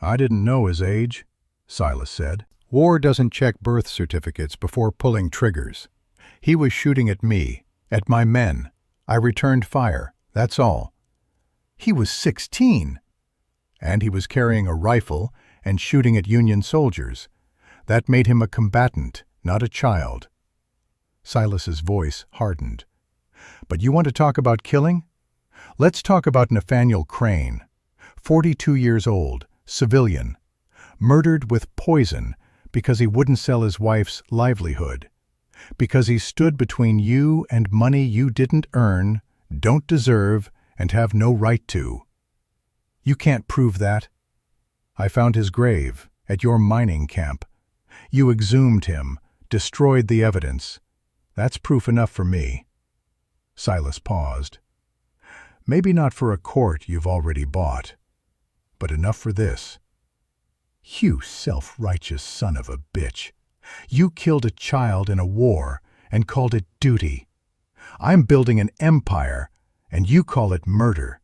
"I didn't know his age," Silas said. "War doesn't check birth certificates before pulling triggers. He was shooting at me, at my men. I returned fire, that's all. He was 16, and he was carrying a rifle and shooting at Union soldiers. That made him a combatant, not a child." Silas's voice hardened. "But you want to talk about killing? Let's talk about Nathaniel Crane, 42 years old, civilian, murdered with poison because he wouldn't sell his wife's livelihood, because he stood between you and money you didn't earn, don't deserve, and have no right to. You can't prove that. I found his grave at your mining camp. You exhumed him, destroyed the evidence. That's proof enough for me." Silas paused. "Maybe not for a court you've already bought, but enough for this. You self-righteous son of a bitch. You killed a child in a war and called it duty. I'm building an empire, and you call it murder.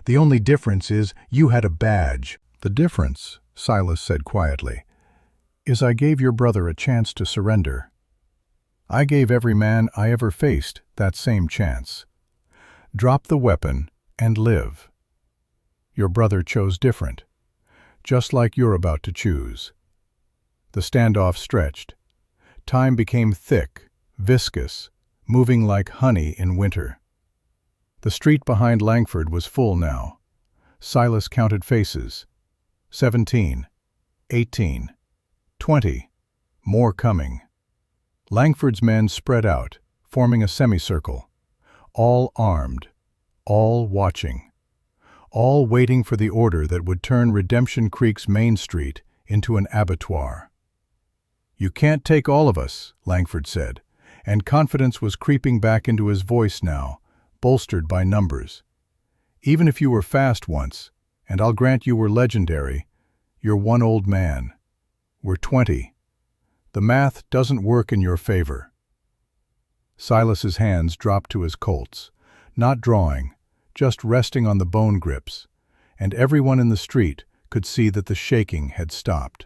The only difference is you had a badge." "The difference," Silas said quietly, "is I gave your brother a chance to surrender. I gave every man I ever faced that same chance. Drop the weapon and live. Your brother chose different, just like you're about to choose. The standoff stretched. Time became thick, viscous, moving like honey in winter. The street behind Langford was full now. Silas counted faces. 17, 18, 20, more coming. Langford's men spread out, forming a semicircle, all armed, all watching, all waiting for the order that would turn Redemption Creek's Main Street into an abattoir. "You can't take all of us," Langford said, and confidence was creeping back into his voice now, bolstered by numbers. "Even if you were fast once, and I'll grant you were legendary, you're one old man. We're 20. The math doesn't work in your favor." Silas's hands dropped to his Colts, not drawing, just resting on the bone grips, and everyone in the street could see that the shaking had stopped.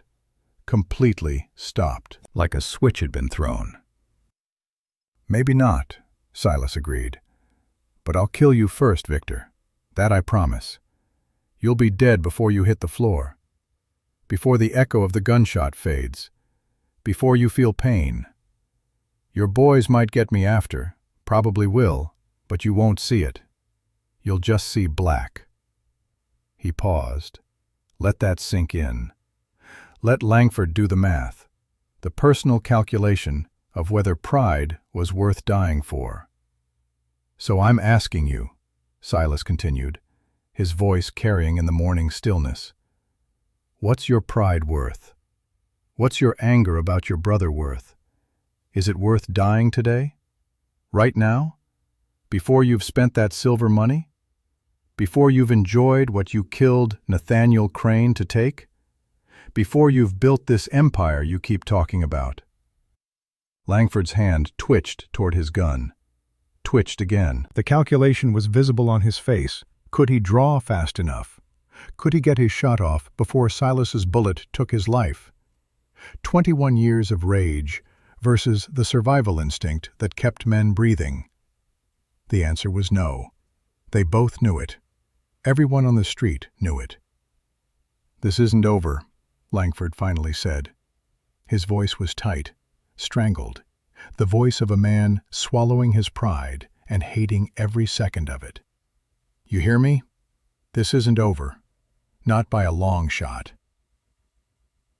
Completely stopped. Like a switch had been thrown. "Maybe not," Silas agreed. "But I'll kill you first, Victor. That I promise. You'll be dead before you hit the floor. Before the echo of the gunshot fades. Before you feel pain. Your boys might get me after, probably will, but you won't see it. You'll just see black." He paused. Let that sink in. Let Langford do the math, the personal calculation of whether pride was worth dying for. "So I'm asking you," Silas continued, his voice carrying in the morning stillness, "what's your pride worth? What's your anger about your brother worth? Is it worth dying today? Right now? Before you've spent that silver money? Before you've enjoyed what you killed Nathaniel Crane to take? Before you've built this empire you keep talking about?" Langford's hand twitched toward his gun. Twitched again. The calculation was visible on his face. Could he draw fast enough? Could he get his shot off before Silas's bullet took his life? 21 years of rage versus the survival instinct that kept men breathing. The answer was no. They both knew it. Everyone on the street knew it. "This isn't over," Langford finally said. His voice was tight, strangled, the voice of a man swallowing his pride and hating every second of it. "You hear me? This isn't over. Not by a long shot."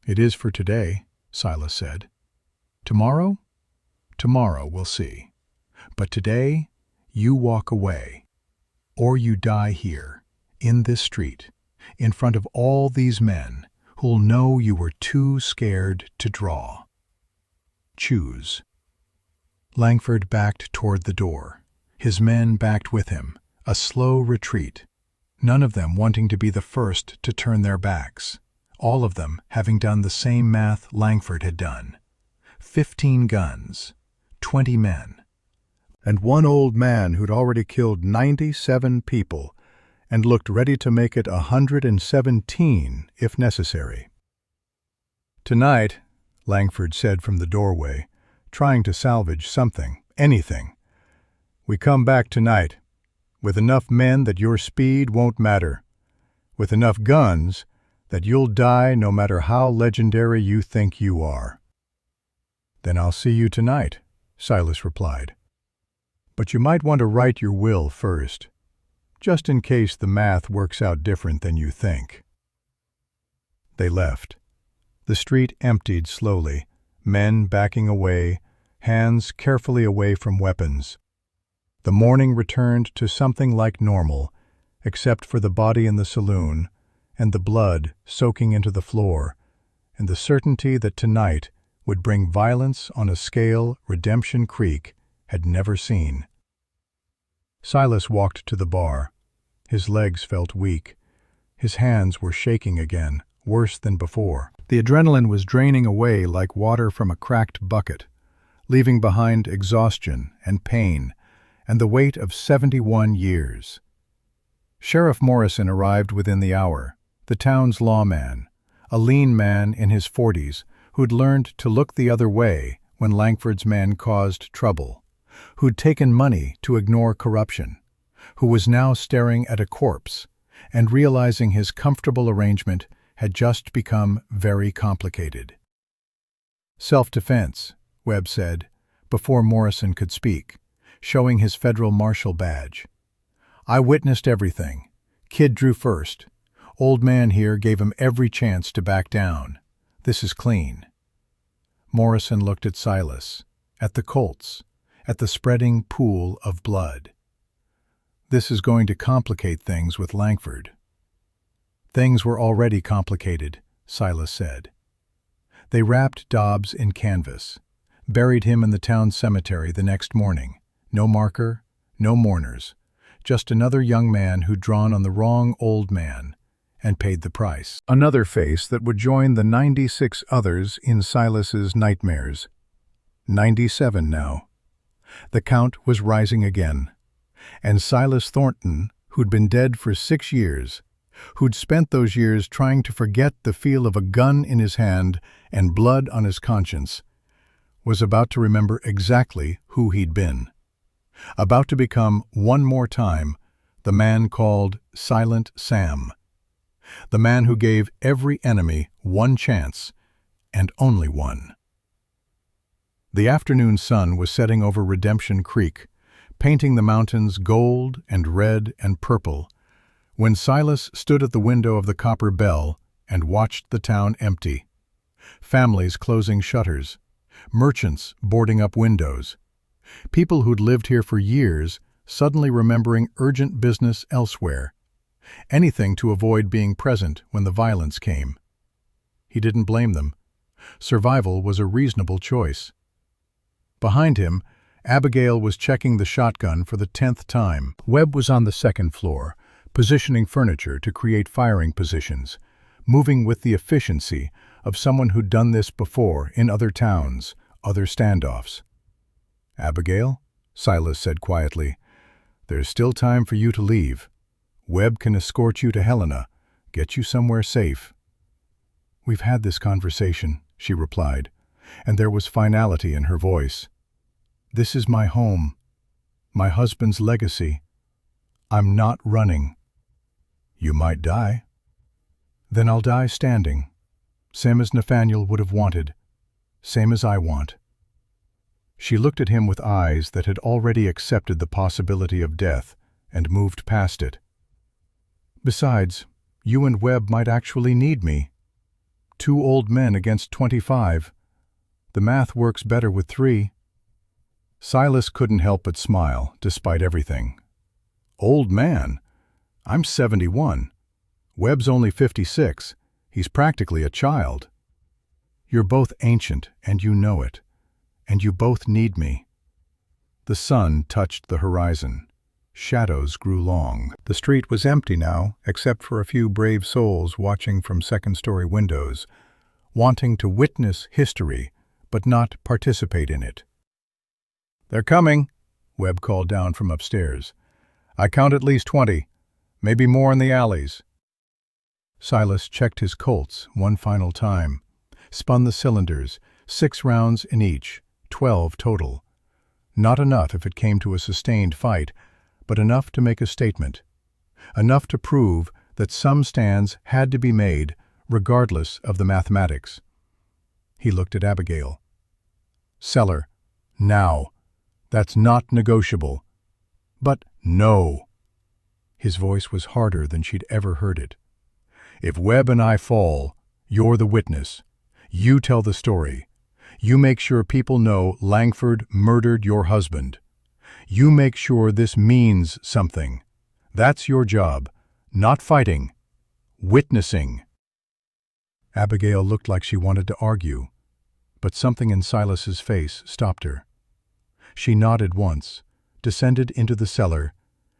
"It is for today," Silas said. "Tomorrow? Tomorrow we'll see. But today, you walk away. Or you die here, in this street, in front of all these men who'll know you were too scared to draw. Choose." Langford backed toward the door. His men backed with him, a slow retreat, none of them wanting to be the first to turn their backs, all of them having done the same math Langford had done. 15 guns, 20 men, and one old man who'd already killed 97 people and looked ready to make it 117 if necessary. "Tonight," Langford said from the doorway, trying to salvage something, anything, "we come back tonight, with enough men that your speed won't matter, with enough guns that you'll die no matter how legendary you think you are." "Then I'll see you tonight," Silas replied. "But you might want to write your will first, just in case the math works out different than you think." They left. The street emptied slowly, men backing away, hands carefully away from weapons. The morning returned to something like normal, except for the body in the saloon, and the blood soaking into the floor, and the certainty that tonight would bring violence on a scale Redemption Creek had never seen. Silas walked to the bar. His legs felt weak. His hands were shaking again, worse than before. The adrenaline was draining away like water from a cracked bucket, leaving behind exhaustion and pain and the weight of 71 years. Sheriff Morrison arrived within the hour, the town's lawman, a lean man in his 40s who'd learned to look the other way when Langford's men caused trouble, who'd taken money to ignore corruption, who was now staring at a corpse and realizing his comfortable arrangement had just become very complicated. "Self-defense," Webb said, before Morrison could speak, showing his federal marshal badge. "I witnessed everything. Kid drew first. Old man here gave him every chance to back down. This is clean." Morrison looked at Silas, at the Colts, at the spreading pool of blood. "This is going to complicate things with Langford." "Things were already complicated," Silas said. They wrapped Dobbs in canvas, buried him in the town cemetery the next morning. No marker, no mourners, just another young man who'd drawn on the wrong old man and paid the price. Another face that would join the 96 others in Silas's nightmares. 97 now. The count was rising again. And Silas Thornton, who'd been dead for 6 years, who'd spent those years trying to forget the feel of a gun in his hand and blood on his conscience, was about to remember exactly who he'd been. About to become, one more time, the man called Silent Sam. The man who gave every enemy one chance, and only one. The afternoon sun was setting over Redemption Creek, painting the mountains gold and red and purple, when Silas stood at the window of the Copper Bell and watched the town empty. Families closing shutters, merchants boarding up windows, people who'd lived here for years suddenly remembering urgent business elsewhere, anything to avoid being present when the violence came. He didn't blame them. Survival was a reasonable choice. Behind him, Abigail was checking the shotgun for the 10th time. Webb was on the second floor, positioning furniture to create firing positions, moving with the efficiency of someone who'd done this before in other towns, other standoffs. "Abigail," Silas said quietly, "there's still time for you to leave. Webb can escort you to Helena, get you somewhere safe." "We've had this conversation," she replied, and there was finality in her voice. "This is my home, my husband's legacy. I'm not running." "You might die." "Then I'll die standing, same as Nathaniel would have wanted, same as I want." She looked at him with eyes that had already accepted the possibility of death and moved past it. "Besides, you and Webb might actually need me. 2 old men against 25. The math works better with 3. Silas couldn't help but smile, despite everything. "Old man? I'm 71. Webb's only 56. He's practically a child." "You're both ancient, and you know it. And you both need me." The sun touched the horizon. Shadows grew long. The street was empty now, except for a few brave souls watching from second-story windows, wanting to witness history, but not participate in it. "They're coming," Webb called down from upstairs. "I count at least 20, maybe more in the alleys." Silas checked his Colts one final time, spun the cylinders, 6 rounds in each, 12 total. Not enough if it came to a sustained fight, but enough to make a statement. Enough to prove that some stands had to be made, regardless of the mathematics. He looked at Abigail. "Cellar, now. That's not negotiable." "But no." His voice was harder than she'd ever heard it. "If Webb and I fall, you're the witness. You tell the story. You make sure people know Langford murdered your husband. You make sure this means something. That's your job. Not fighting. Witnessing." Abigail looked like she wanted to argue, but something in Silas's face stopped her. She nodded once, descended into the cellar,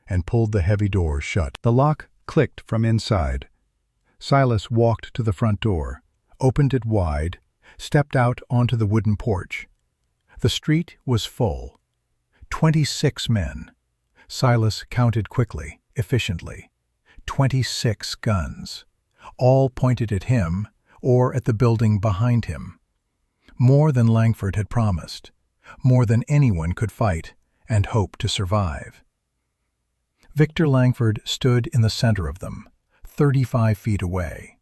and pulled the heavy door shut. The lock clicked from inside. Silas walked to the front door, opened it wide, stepped out onto the wooden porch. The street was full. 26 men. Silas counted quickly, efficiently. 26 guns, all pointed at him or at the building behind him. More than Langford had promised, more than anyone could fight and hope to survive. Victor Langford stood in the center of them, 35 feet away.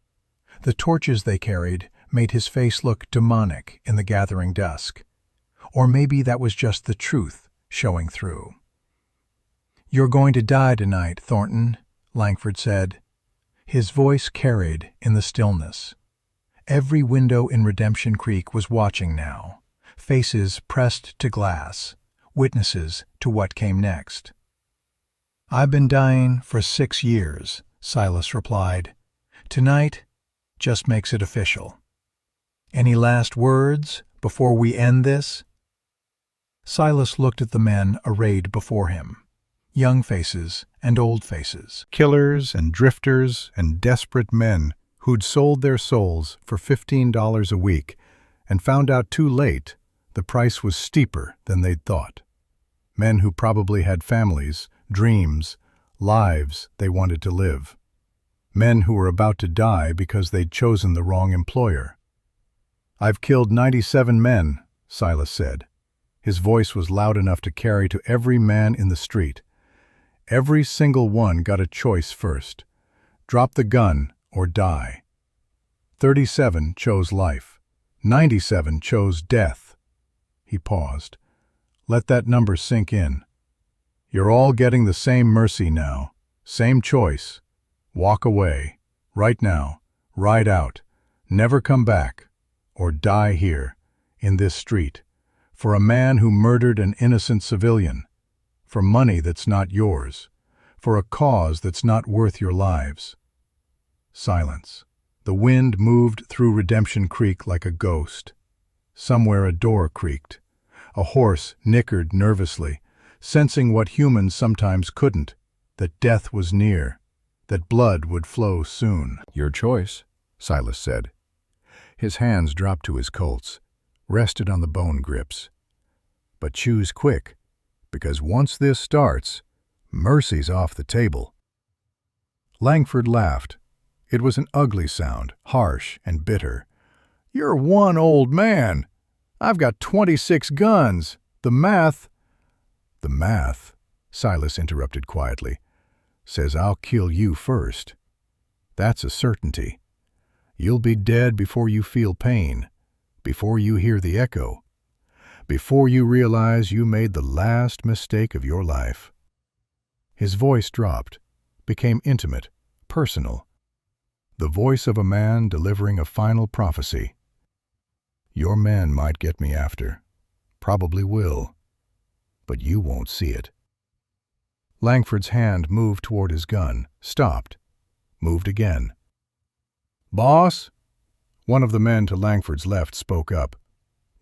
The torches they carried made his face look demonic in the gathering dusk. Or maybe that was just the truth showing through. "You're going to die tonight, Thornton," Langford said. His voice carried in the stillness. Every window in Redemption Creek was watching now, faces pressed to glass, witnesses to what came next. "I've been dying for 6 years," Silas replied. "Tonight just makes it official. Any last words before we end this?" Silas looked at the men arrayed before him, young faces and old faces, Killers and drifters and desperate men who'd sold their souls for $15 a week and found out too late the price was steeper than they'd thought. Men who probably had families, dreams, lives they wanted to live. Men who were about to die because they'd chosen the wrong employer. "I've killed 97 men," Silas said. His voice was loud enough to carry to every man in the street. Every single one got a choice first. Drop the gun or die. 37 chose life. 97 chose death. He paused. "Let that number sink in. You're all getting the same mercy now, same choice. Walk away, right now, ride out, never come back, or die here, in this street, for a man who murdered an innocent civilian, for money that's not yours, for a cause that's not worth your lives." Silence. The wind moved through Redemption Creek like a ghost. Somewhere a door creaked. A horse nickered nervously, sensing what humans sometimes couldn't, that death was near, that blood would flow soon. "Your choice," Silas said. His hands dropped to his Colts, rested on the bone grips. "But choose quick, because once this starts, mercy's off the table." Langford laughed. It was an ugly sound, harsh and bitter. "You're one old man. I've got 26 guns. The math—" "The math," Silas interrupted quietly, "says I'll kill you first. That's a certainty. You'll be dead before you feel pain, before you hear the echo, before you realize you made the last mistake of your life." His voice dropped, became intimate, personal. The voice of a man delivering a final prophecy. "Your men might get me after, probably will, but you won't see it." Langford's hand moved toward his gun, stopped, moved again. "Boss?" One of the men to Langford's left spoke up.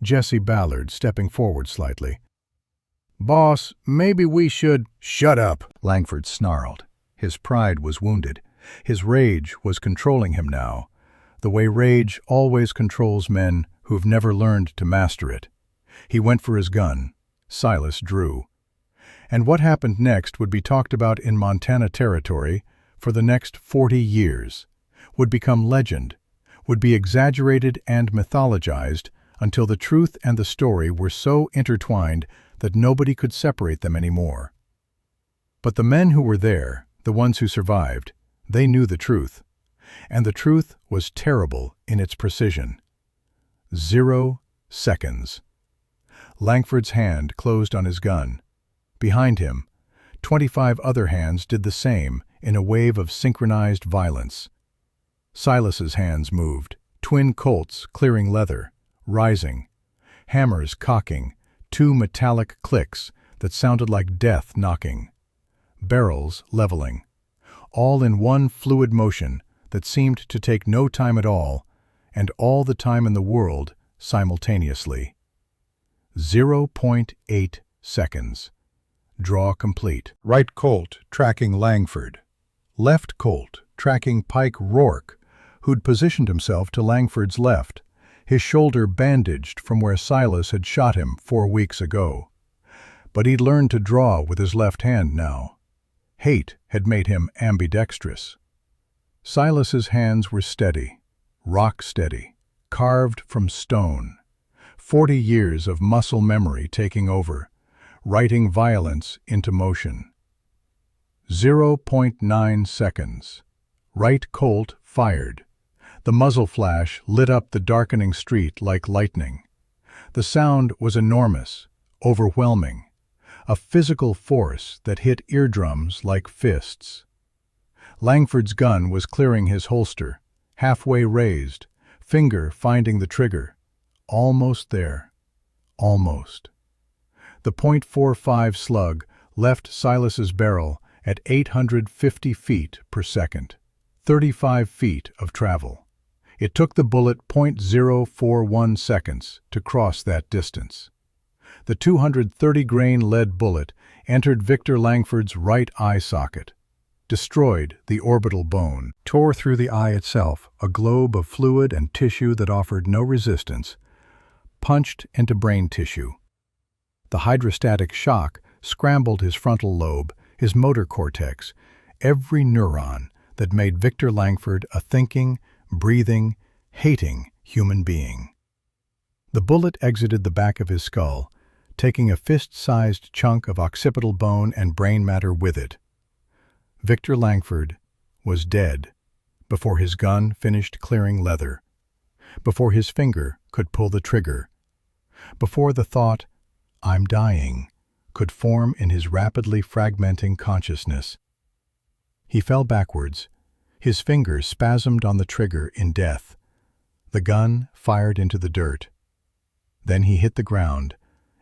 Jesse Ballard, stepping forward slightly. "Boss, maybe we should—" "Shut up," Langford snarled. His pride was wounded. His rage was controlling him now, the way rage always controls men who've never learned to master it. He went for his gun. Silas drew. And what happened next would be talked about in Montana territory for the next 40 years, would become legend, would be exaggerated and mythologized until the truth and the story were so intertwined that nobody could separate them anymore. But the men who were there, the ones who survived, they knew the truth. And the truth was terrible in its precision. 0 seconds. Langford's hand closed on his gun. Behind him, 25 other hands did the same in a wave of synchronized violence. Silas's hands moved, twin Colts clearing leather, rising, hammers cocking, 2 metallic clicks that sounded like death knocking, barrels leveling, all in one fluid motion that seemed to take no time at all, and all the time in the world simultaneously. 0.8 seconds. Draw complete. Right Colt tracking Langford. Left Colt tracking Pike Rourke, who'd positioned himself to Langford's left, his shoulder bandaged from where Silas had shot him 4 weeks ago. But he'd learned to draw with his left hand now. Hate had made him ambidextrous. Silas's hands were steady, rock steady, carved from stone. 40 years of muscle memory taking over, writing violence into motion. 0.9 seconds. Right Colt fired. The muzzle flash lit up the darkening street like lightning. The sound was enormous, overwhelming, a physical force that hit eardrums like fists. Langford's gun was clearing his holster, halfway raised, finger finding the trigger. Almost there. Almost. The .45 slug left Silas's barrel at 850 feet per second, 35 feet of travel. It took the bullet .041 seconds to cross that distance. The 230-grain lead bullet entered Victor Langford's right eye socket, destroyed the orbital bone, tore through the eye itself, a globe of fluid and tissue that offered no resistance, punched into brain tissue. The hydrostatic shock scrambled his frontal lobe, his motor cortex, every neuron that made Victor Langford a thinking, breathing, hating human being. The bullet exited the back of his skull, taking a fist-sized chunk of occipital bone and brain matter with it. Victor Langford was dead before his gun finished clearing leather, before his finger could pull the trigger, before the thought, "I'm dying," could form in his rapidly fragmenting consciousness. He fell backwards, his fingers spasmed on the trigger in death. The gun fired into the dirt. Then he hit the ground,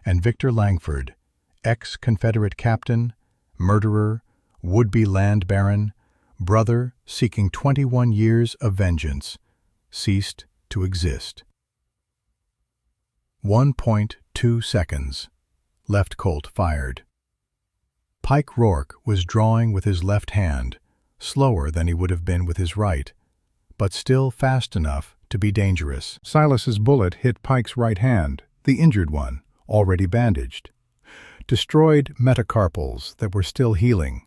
and Victor Langford, ex-Confederate captain, murderer, would-be land baron, brother seeking 21 years of vengeance, ceased to exist. 1.2 seconds. Left Colt fired. Pike Rourke was drawing with his left hand, slower than he would have been with his right, but still fast enough to be dangerous. Silas's bullet hit Pike's right hand, the injured one, already bandaged. Destroyed metacarpals that were still healing,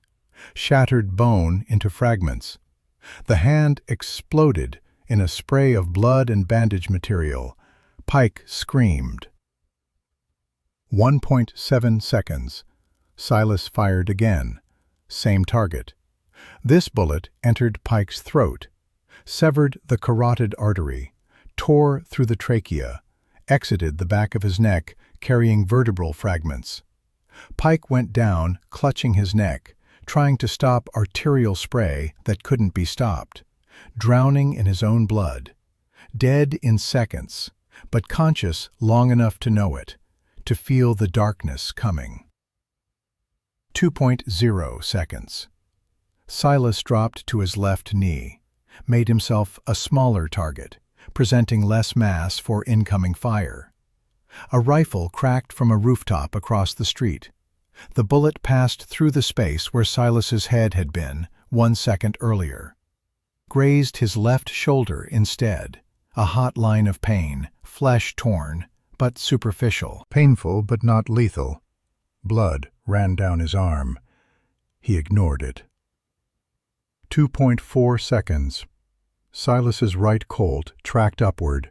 shattered bone into fragments. The hand exploded in a spray of blood and bandage material. Pike screamed. 1.7 seconds. Silas fired again. Same target. This bullet entered Pike's throat, severed the carotid artery, tore through the trachea, exited the back of his neck, carrying vertebral fragments. Pike went down, clutching his neck, trying to stop arterial spray that couldn't be stopped, drowning in his own blood. Dead in seconds, but conscious long enough to know it, to feel the darkness coming. 2.0 seconds. Silas dropped to his left knee, made himself a smaller target, presenting less mass for incoming fire. A rifle cracked from a rooftop across the street. The bullet passed through the space where Silas's head had been 1 second earlier. Grazed his left shoulder instead, a hot line of pain, flesh torn, but superficial. Painful but not lethal. Blood ran down his arm. He ignored it. 2.4 seconds. Silas's right Colt tracked upward,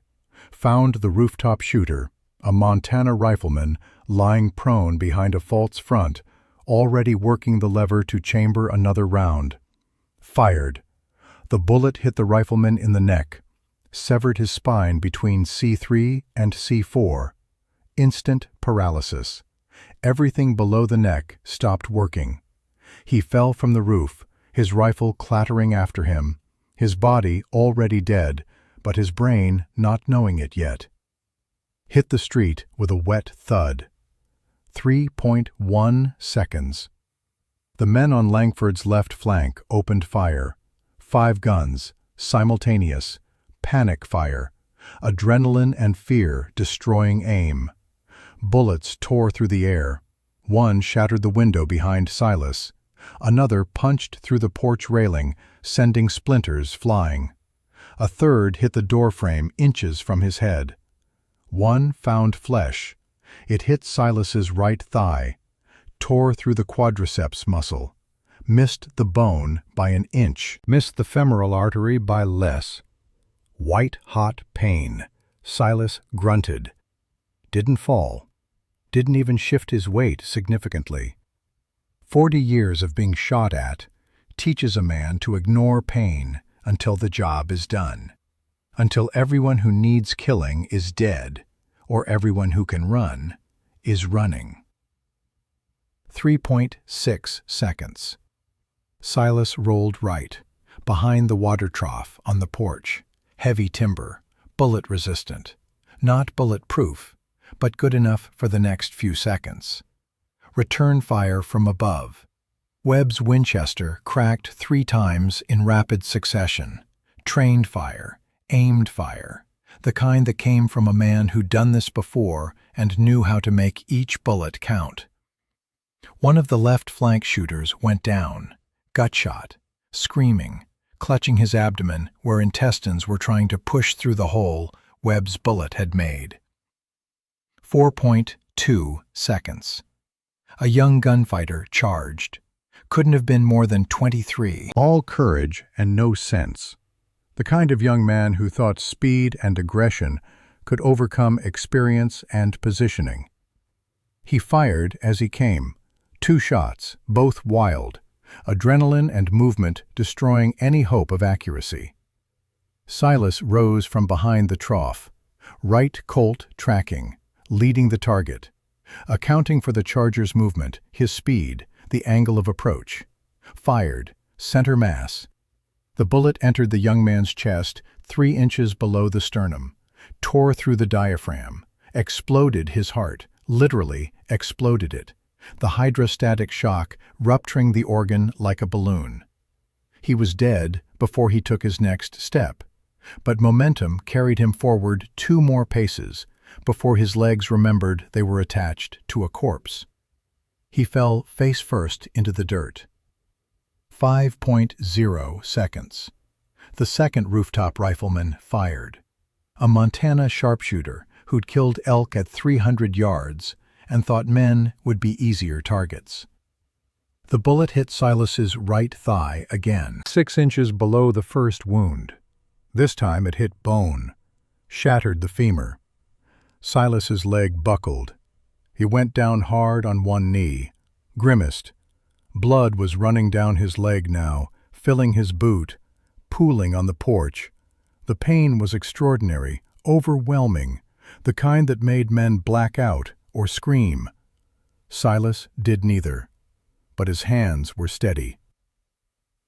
found the rooftop shooter, a Montana rifleman lying prone behind a false front, already working the lever to chamber another round. Fired. The bullet hit the rifleman in the neck, severed his spine between C3 and C4. Instant paralysis. Everything below the neck stopped working. He fell from the roof, his rifle clattering after him, his body already dead, but his brain not knowing it yet. Hit the street with a wet thud. 3.1 seconds. The men on Langford's left flank opened fire. 5 guns, simultaneous, panic fire, adrenaline and fear destroying aim. Bullets tore through the air. One shattered the window behind Silas. Another punched through the porch railing, sending splinters flying. A third hit the doorframe inches from his head. One found flesh. It hit Silas's right thigh, tore through the quadriceps muscle, missed the bone by an inch, missed the femoral artery by less. White-hot pain. Silas grunted. didn't fall, didn't even shift his weight significantly. 40 years of being shot at teaches a man to ignore pain until the job is done, until everyone who needs killing is dead, or everyone who can run is running. 3.6 seconds. Silas rolled right, behind the water trough on the porch. Heavy timber, bullet-resistant. Not bulletproof, but good enough for the next few seconds. Return fire from above. Webb's Winchester cracked 3 times in rapid succession. Trained fire, aimed fire, the kind that came from a man who'd done this before and knew how to make each bullet count. One of the left flank shooters went down, gut-shot, screaming, clutching his abdomen where intestines were trying to push through the hole Webb's bullet had made. 4.2 seconds. A young gunfighter charged. Couldn't have been more than 23. All courage and no sense. The kind of young man who thought speed and aggression could overcome experience and positioning. He fired as he came. 2 shots, both wild. Adrenaline and movement destroying any hope of accuracy. Silas rose from behind the trough. Right Colt tracking, leading the target. Accounting for the charger's movement, his speed, the angle of approach. Fired, center mass. The bullet entered the young man's chest 3 inches below the sternum, tore through the diaphragm, exploded his heart, literally exploded it, the hydrostatic shock rupturing the organ like a balloon. He was dead before he took his next step, but momentum carried him forward 2 more paces before his legs remembered they were attached to a corpse. He fell face first into the dirt. 5.0 seconds. The second rooftop rifleman fired. A Montana sharpshooter who'd killed elk at 300 yards and thought men would be easier targets. The bullet hit Silas's right thigh again, 6 inches below the first wound. This time it hit bone, shattered the femur. Silas's leg buckled. He went down hard on one knee, grimaced. Blood was running down his leg now, filling his boot, pooling on the porch. The pain was extraordinary, overwhelming, the kind that made men black out or scream. Silas did neither, but his hands were steady.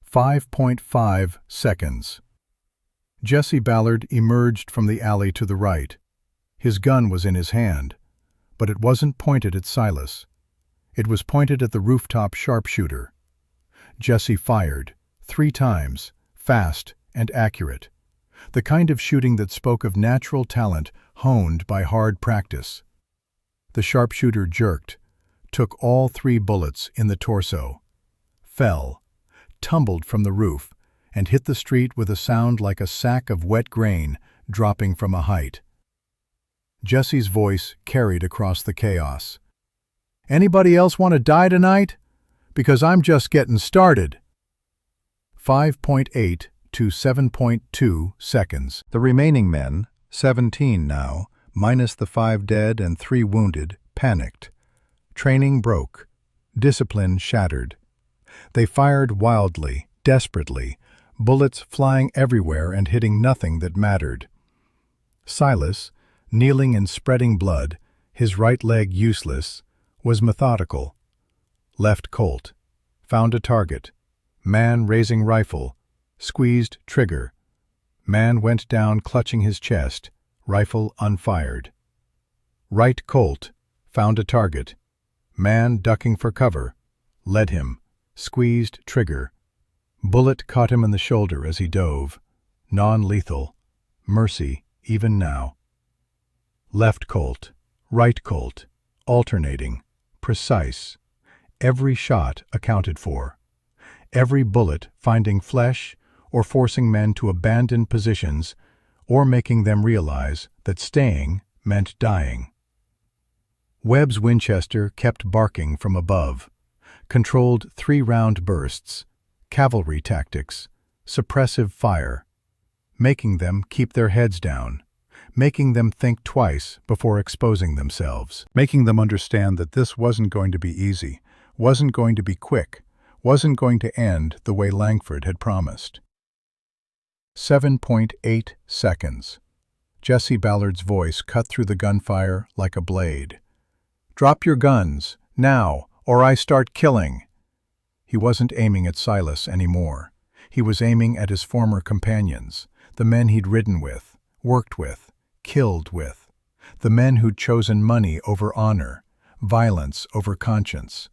5.5 seconds. Jesse Ballard emerged from the alley to the right. His gun was in his hand, but it wasn't pointed at Silas. It was pointed at the rooftop sharpshooter. Jesse fired 3 times, fast and accurate. The kind of shooting that spoke of natural talent honed by hard practice. The sharpshooter jerked, took all 3 bullets in the torso, fell, tumbled from the roof, and hit the street with a sound like a sack of wet grain dropping from a height. Jesse's voice carried across the chaos. "Anybody else want to die tonight? Because I'm just getting started." 5.8 to 7.2 seconds. The remaining men, 17 now, minus the 5 dead and 3 wounded, panicked. Training broke. Discipline shattered. They fired wildly, desperately, bullets flying everywhere and hitting nothing that mattered. Silas, kneeling in spreading blood, his right leg useless, was methodical. Left Colt. Found a target. Man raising rifle. Squeezed trigger. Man went down clutching his chest. Rifle unfired. Right Colt. Found a target. Man ducking for cover. Led him. Squeezed trigger. Bullet caught him in the shoulder as he dove. Non-lethal. Mercy, even now. Left Colt. Right Colt. Alternating. Precise. Every shot accounted for. Every bullet finding flesh or forcing men to abandon positions or making them realize that staying meant dying. Webb's Winchester kept barking from above. Controlled 3-round bursts. Cavalry tactics. Suppressive fire. Making them keep their heads down. making them think twice before exposing themselves, making them understand that this wasn't going to be easy, wasn't going to be quick, wasn't going to end the way Langford had promised. 7.8 seconds. Jesse Ballard's voice cut through the gunfire like a blade. "Drop your guns, now, or I start killing." He wasn't aiming at Silas anymore. He was aiming at his former companions, the men he'd ridden with, worked with, killed with, the men who'd chosen money over honor, violence over conscience.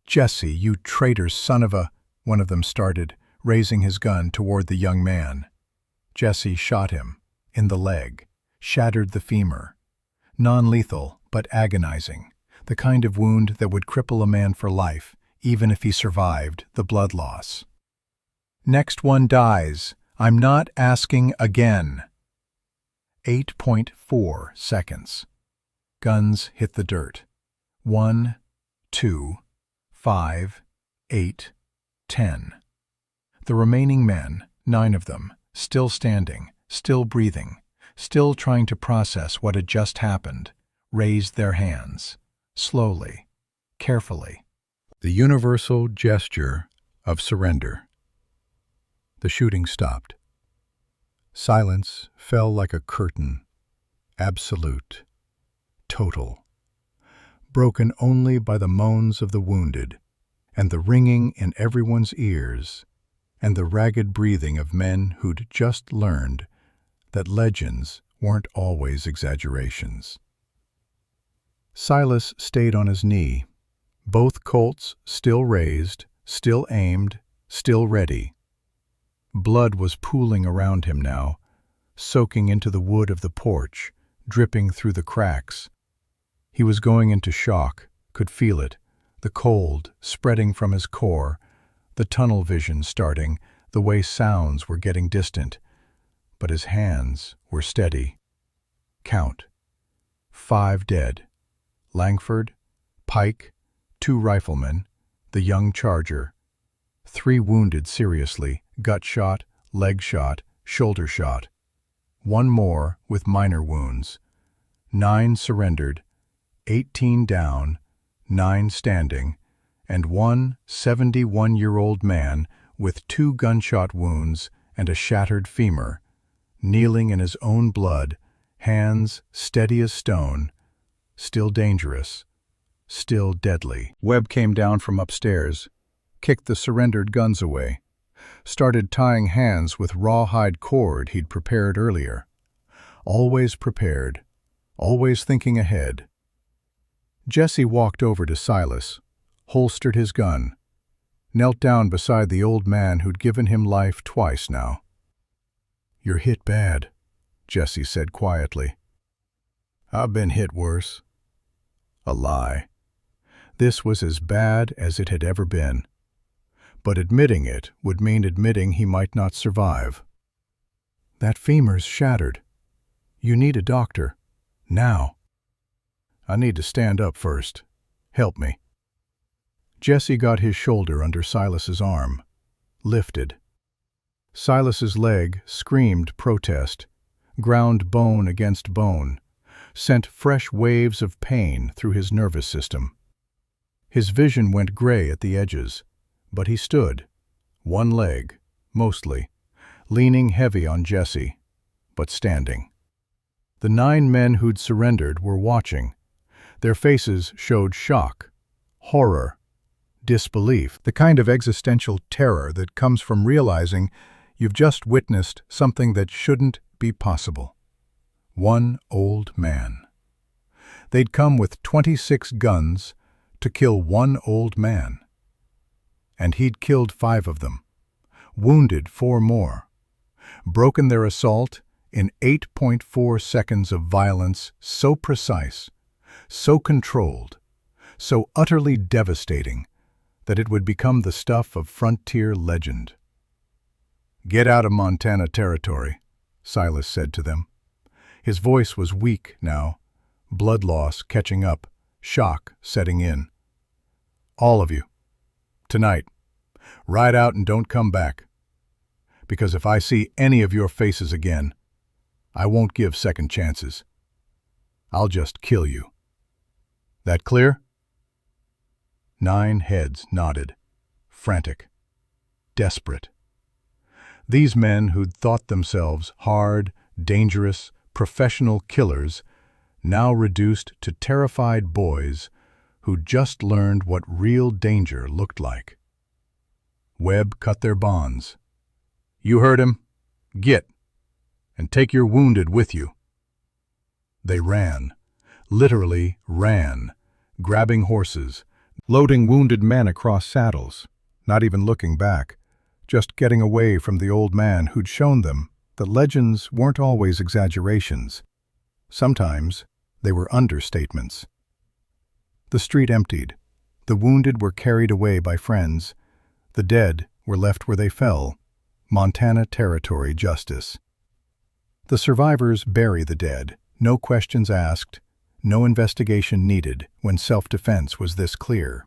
"Jesse, you traitor son of a—" one of them started, raising his gun toward the young man. Jesse shot him, in the leg, shattered the femur. Non-lethal, but agonizing, the kind of wound that would cripple a man for life, even if he survived the blood loss. "Next one dies. I'm not asking again." 8.4 seconds. Guns hit the dirt. 1, 2, 5, 8, 10. The remaining men, 9 of them, still standing, still breathing, still trying to process what had just happened, raised their hands, slowly, carefully. The universal gesture of surrender. The shooting stopped. Silence fell like a curtain, absolute, total, broken only by the moans of the wounded, and the ringing in everyone's ears, and the ragged breathing of men who'd just learned that legends weren't always exaggerations. Silas stayed on his knee, both Colts still raised, still aimed, still ready. Blood was pooling around him now, soaking into the wood of the porch, dripping through the cracks. He was going into shock, could feel it, the cold spreading from his core, the tunnel vision starting, the way sounds were getting distant. But his hands were steady. Count. 5 dead. Langford, Pike, 2 riflemen, the young charger. 3 wounded seriously, gut shot, leg shot, shoulder shot. 1 more with minor wounds. 9 surrendered, 18 down, 9 standing, and 1 71-year-old man with 2 gunshot wounds and a shattered femur, kneeling in his own blood, hands steady as stone, still dangerous, still deadly. Webb came down from upstairs, kicked the surrendered guns away, started tying hands with rawhide cord he'd prepared earlier. Always prepared, always thinking ahead. Jesse walked over to Silas, holstered his gun, knelt down beside the old man who'd given him life twice now. "You're hit bad," Jesse said quietly. "I've been hit worse." A lie. This was as bad as it had ever been. But admitting it would mean admitting he might not survive. "That femur's shattered. You need a doctor. Now." "I need to stand up first. Help me." Jesse got his shoulder under Silas's arm, lifted. Silas's leg screamed protest, ground bone against bone, sent fresh waves of pain through his nervous system. His vision went gray at the edges, but he stood, one leg, mostly, leaning heavy on Jesse, but standing. The 9 men who'd surrendered were watching. Their faces showed shock, horror, disbelief, the kind of existential terror that comes from realizing you've just witnessed something that shouldn't be possible. 1 old man. They'd come with 26 guns to kill 1 old man. And he'd killed 5 of them, wounded 4 more, broken their assault in 8.4 seconds of violence so precise, so controlled, so utterly devastating that it would become the stuff of frontier legend. "Get out of Montana territory," Silas said to them. His voice was weak now, blood loss catching up, shock setting in. "All of you. Tonight. Ride out and don't come back. Because if I see any of your faces again, I won't give second chances. I'll just kill you. That clear?" 9 heads nodded, frantic, desperate. These men who'd thought themselves hard, dangerous, professional killers, now reduced to terrified boys who'd just learned what real danger looked like. Webb cut their bonds. "You heard him. Get, and take your wounded with you." They ran, literally ran, grabbing horses, loading wounded men across saddles, not even looking back, just getting away from the old man who'd shown them that legends weren't always exaggerations. Sometimes they were understatements. The street emptied. The wounded were carried away by friends. The dead were left where they fell. Montana Territory justice. The survivors bury the dead, no questions asked, no investigation needed when self-defense was this clear.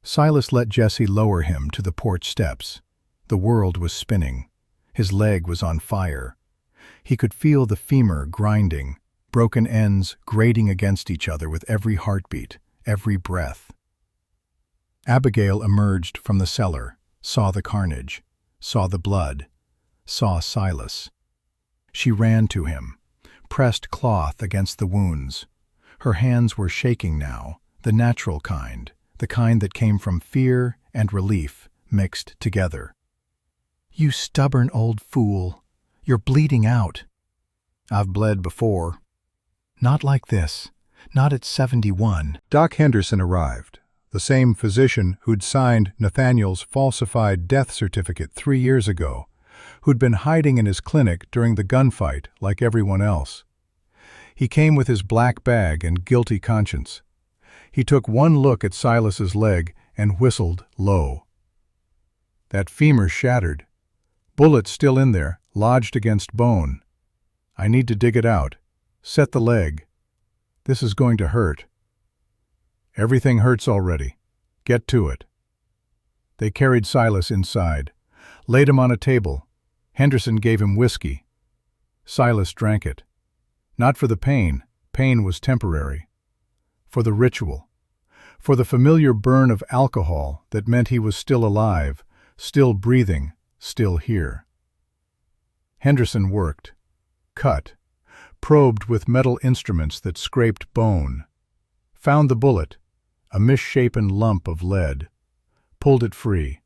Silas let Jesse lower him to the porch steps. The world was spinning. His leg was on fire. He could feel the femur grinding, broken ends grating against each other with every heartbeat, every breath. Abigail emerged from the cellar, saw the carnage, saw the blood, saw Silas. She ran to him, pressed cloth against the wounds. Her hands were shaking now, the natural kind, the kind that came from fear and relief mixed together. "You stubborn old fool. You're bleeding out." "I've bled before." "Not like this. Not at 71. Doc Henderson arrived, the same physician who'd signed Nathaniel's falsified death certificate 3 years ago, who'd been hiding in his clinic during the gunfight like everyone else. He came with his black bag and guilty conscience. He took one look at Silas's leg and whistled low. "That femur's shattered. Bullet's still in there, lodged against bone. I need to dig it out. Set the leg. This is going to hurt." "Everything hurts already. Get to it." They carried Silas inside, laid him on a table. Henderson gave him whiskey. Silas drank it. Not for the pain. Pain was temporary. For the ritual. For the familiar burn of alcohol that meant he was still alive, still breathing, still here. Henderson worked, cut, probed with metal instruments that scraped bone, found the bullet, a misshapen lump of lead, pulled it free,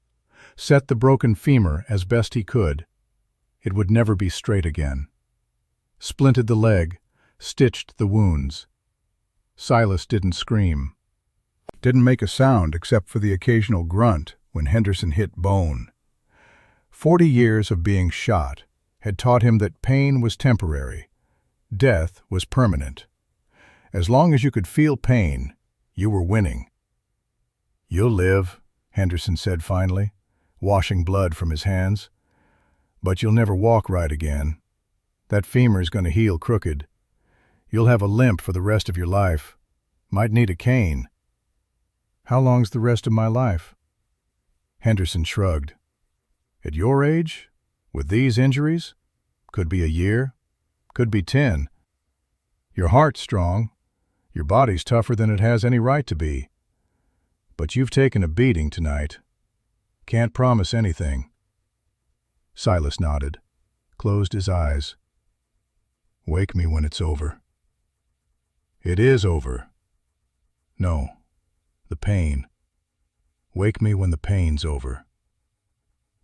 set the broken femur as best he could. It would never be straight again. Splinted the leg, stitched the wounds. Silas didn't scream. Didn't make a sound except for the occasional grunt when Henderson hit bone. 40 years of being shot had taught him that pain was temporary. Death was permanent. As long as you could feel pain, you were winning. "You'll live," Henderson said finally, washing blood from his hands. "But you'll never walk right again. That femur's going to heal crooked. You'll have a limp for the rest of your life. Might need a cane." "How long's the rest of my life?" Henderson shrugged. "At your age, with these injuries, could be a year, could be 10. Your heart's strong. Your body's tougher than it has any right to be. But you've taken a beating tonight. Can't promise anything." Silas nodded, closed his eyes. "Wake me when it's over." "It is over." "No, the pain. Wake me when the pain's over."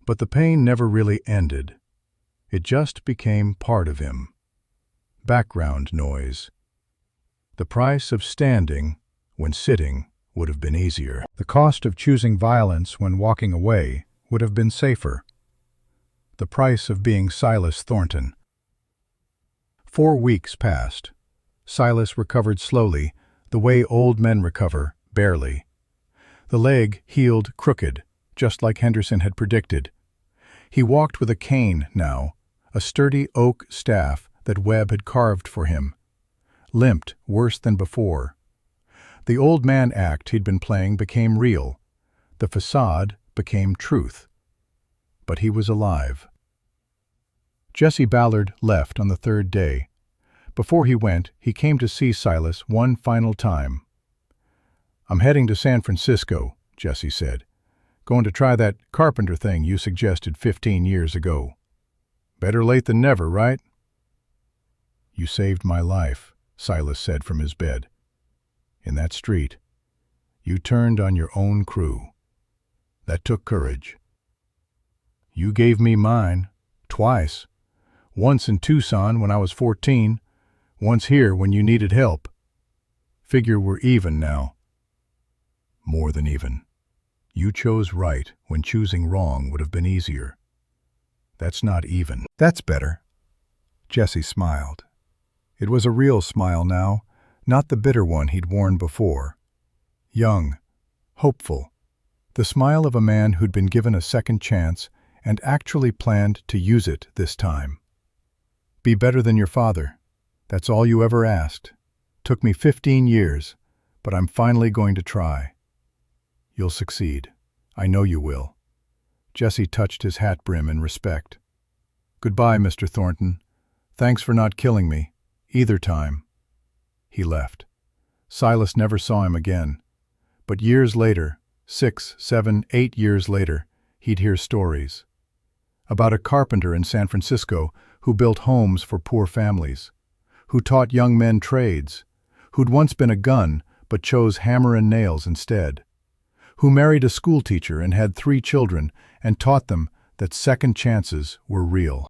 But the pain never really ended. It just became part of him. Background noise. The price of standing when sitting would have been easier. The cost of choosing violence when walking away would have been safer. The price of being Silas Thornton. 4 weeks passed. Silas recovered slowly, the way old men recover, barely. The leg healed crooked, just like Henderson had predicted. He walked with a cane now, a sturdy oak staff that Webb had carved for him. Limped worse than before. The old man act he'd been playing became real. The facade became truth. But he was alive. Jesse Ballard left on the third day. Before he went, he came to see Silas one final time. "I'm heading to San Francisco," Jesse said. "Going to try that carpenter thing you suggested 15 years ago. Better late than never, right?" "You saved my life," Silas said from his bed. "In that street, you turned on your own crew. That took courage. You gave me mine, twice. Once in Tucson when I was 14, once here when you needed help. Figure we're even now." "More than even. You chose right when choosing wrong would have been easier. That's not even." "That's better." Jesse smiled. It was a real smile now, not the bitter one he'd worn before. Young, hopeful, the smile of a man who'd been given a second chance and actually planned to use it this time. "Be better than your father. That's all you ever asked. Took me 15 years, but I'm finally going to try. You'll succeed. I know you will." Jesse touched his hat brim in respect. "Goodbye, Mr. Thornton. Thanks for not killing me, either time." He left. Silas never saw him again. But years later, 6, 7, 8 years later, he'd hear stories about a carpenter in San Francisco who built homes for poor families, who taught young men trades, who'd once been a gun but chose hammer and nails instead, who married a schoolteacher and had 3 children and taught them that second chances were real.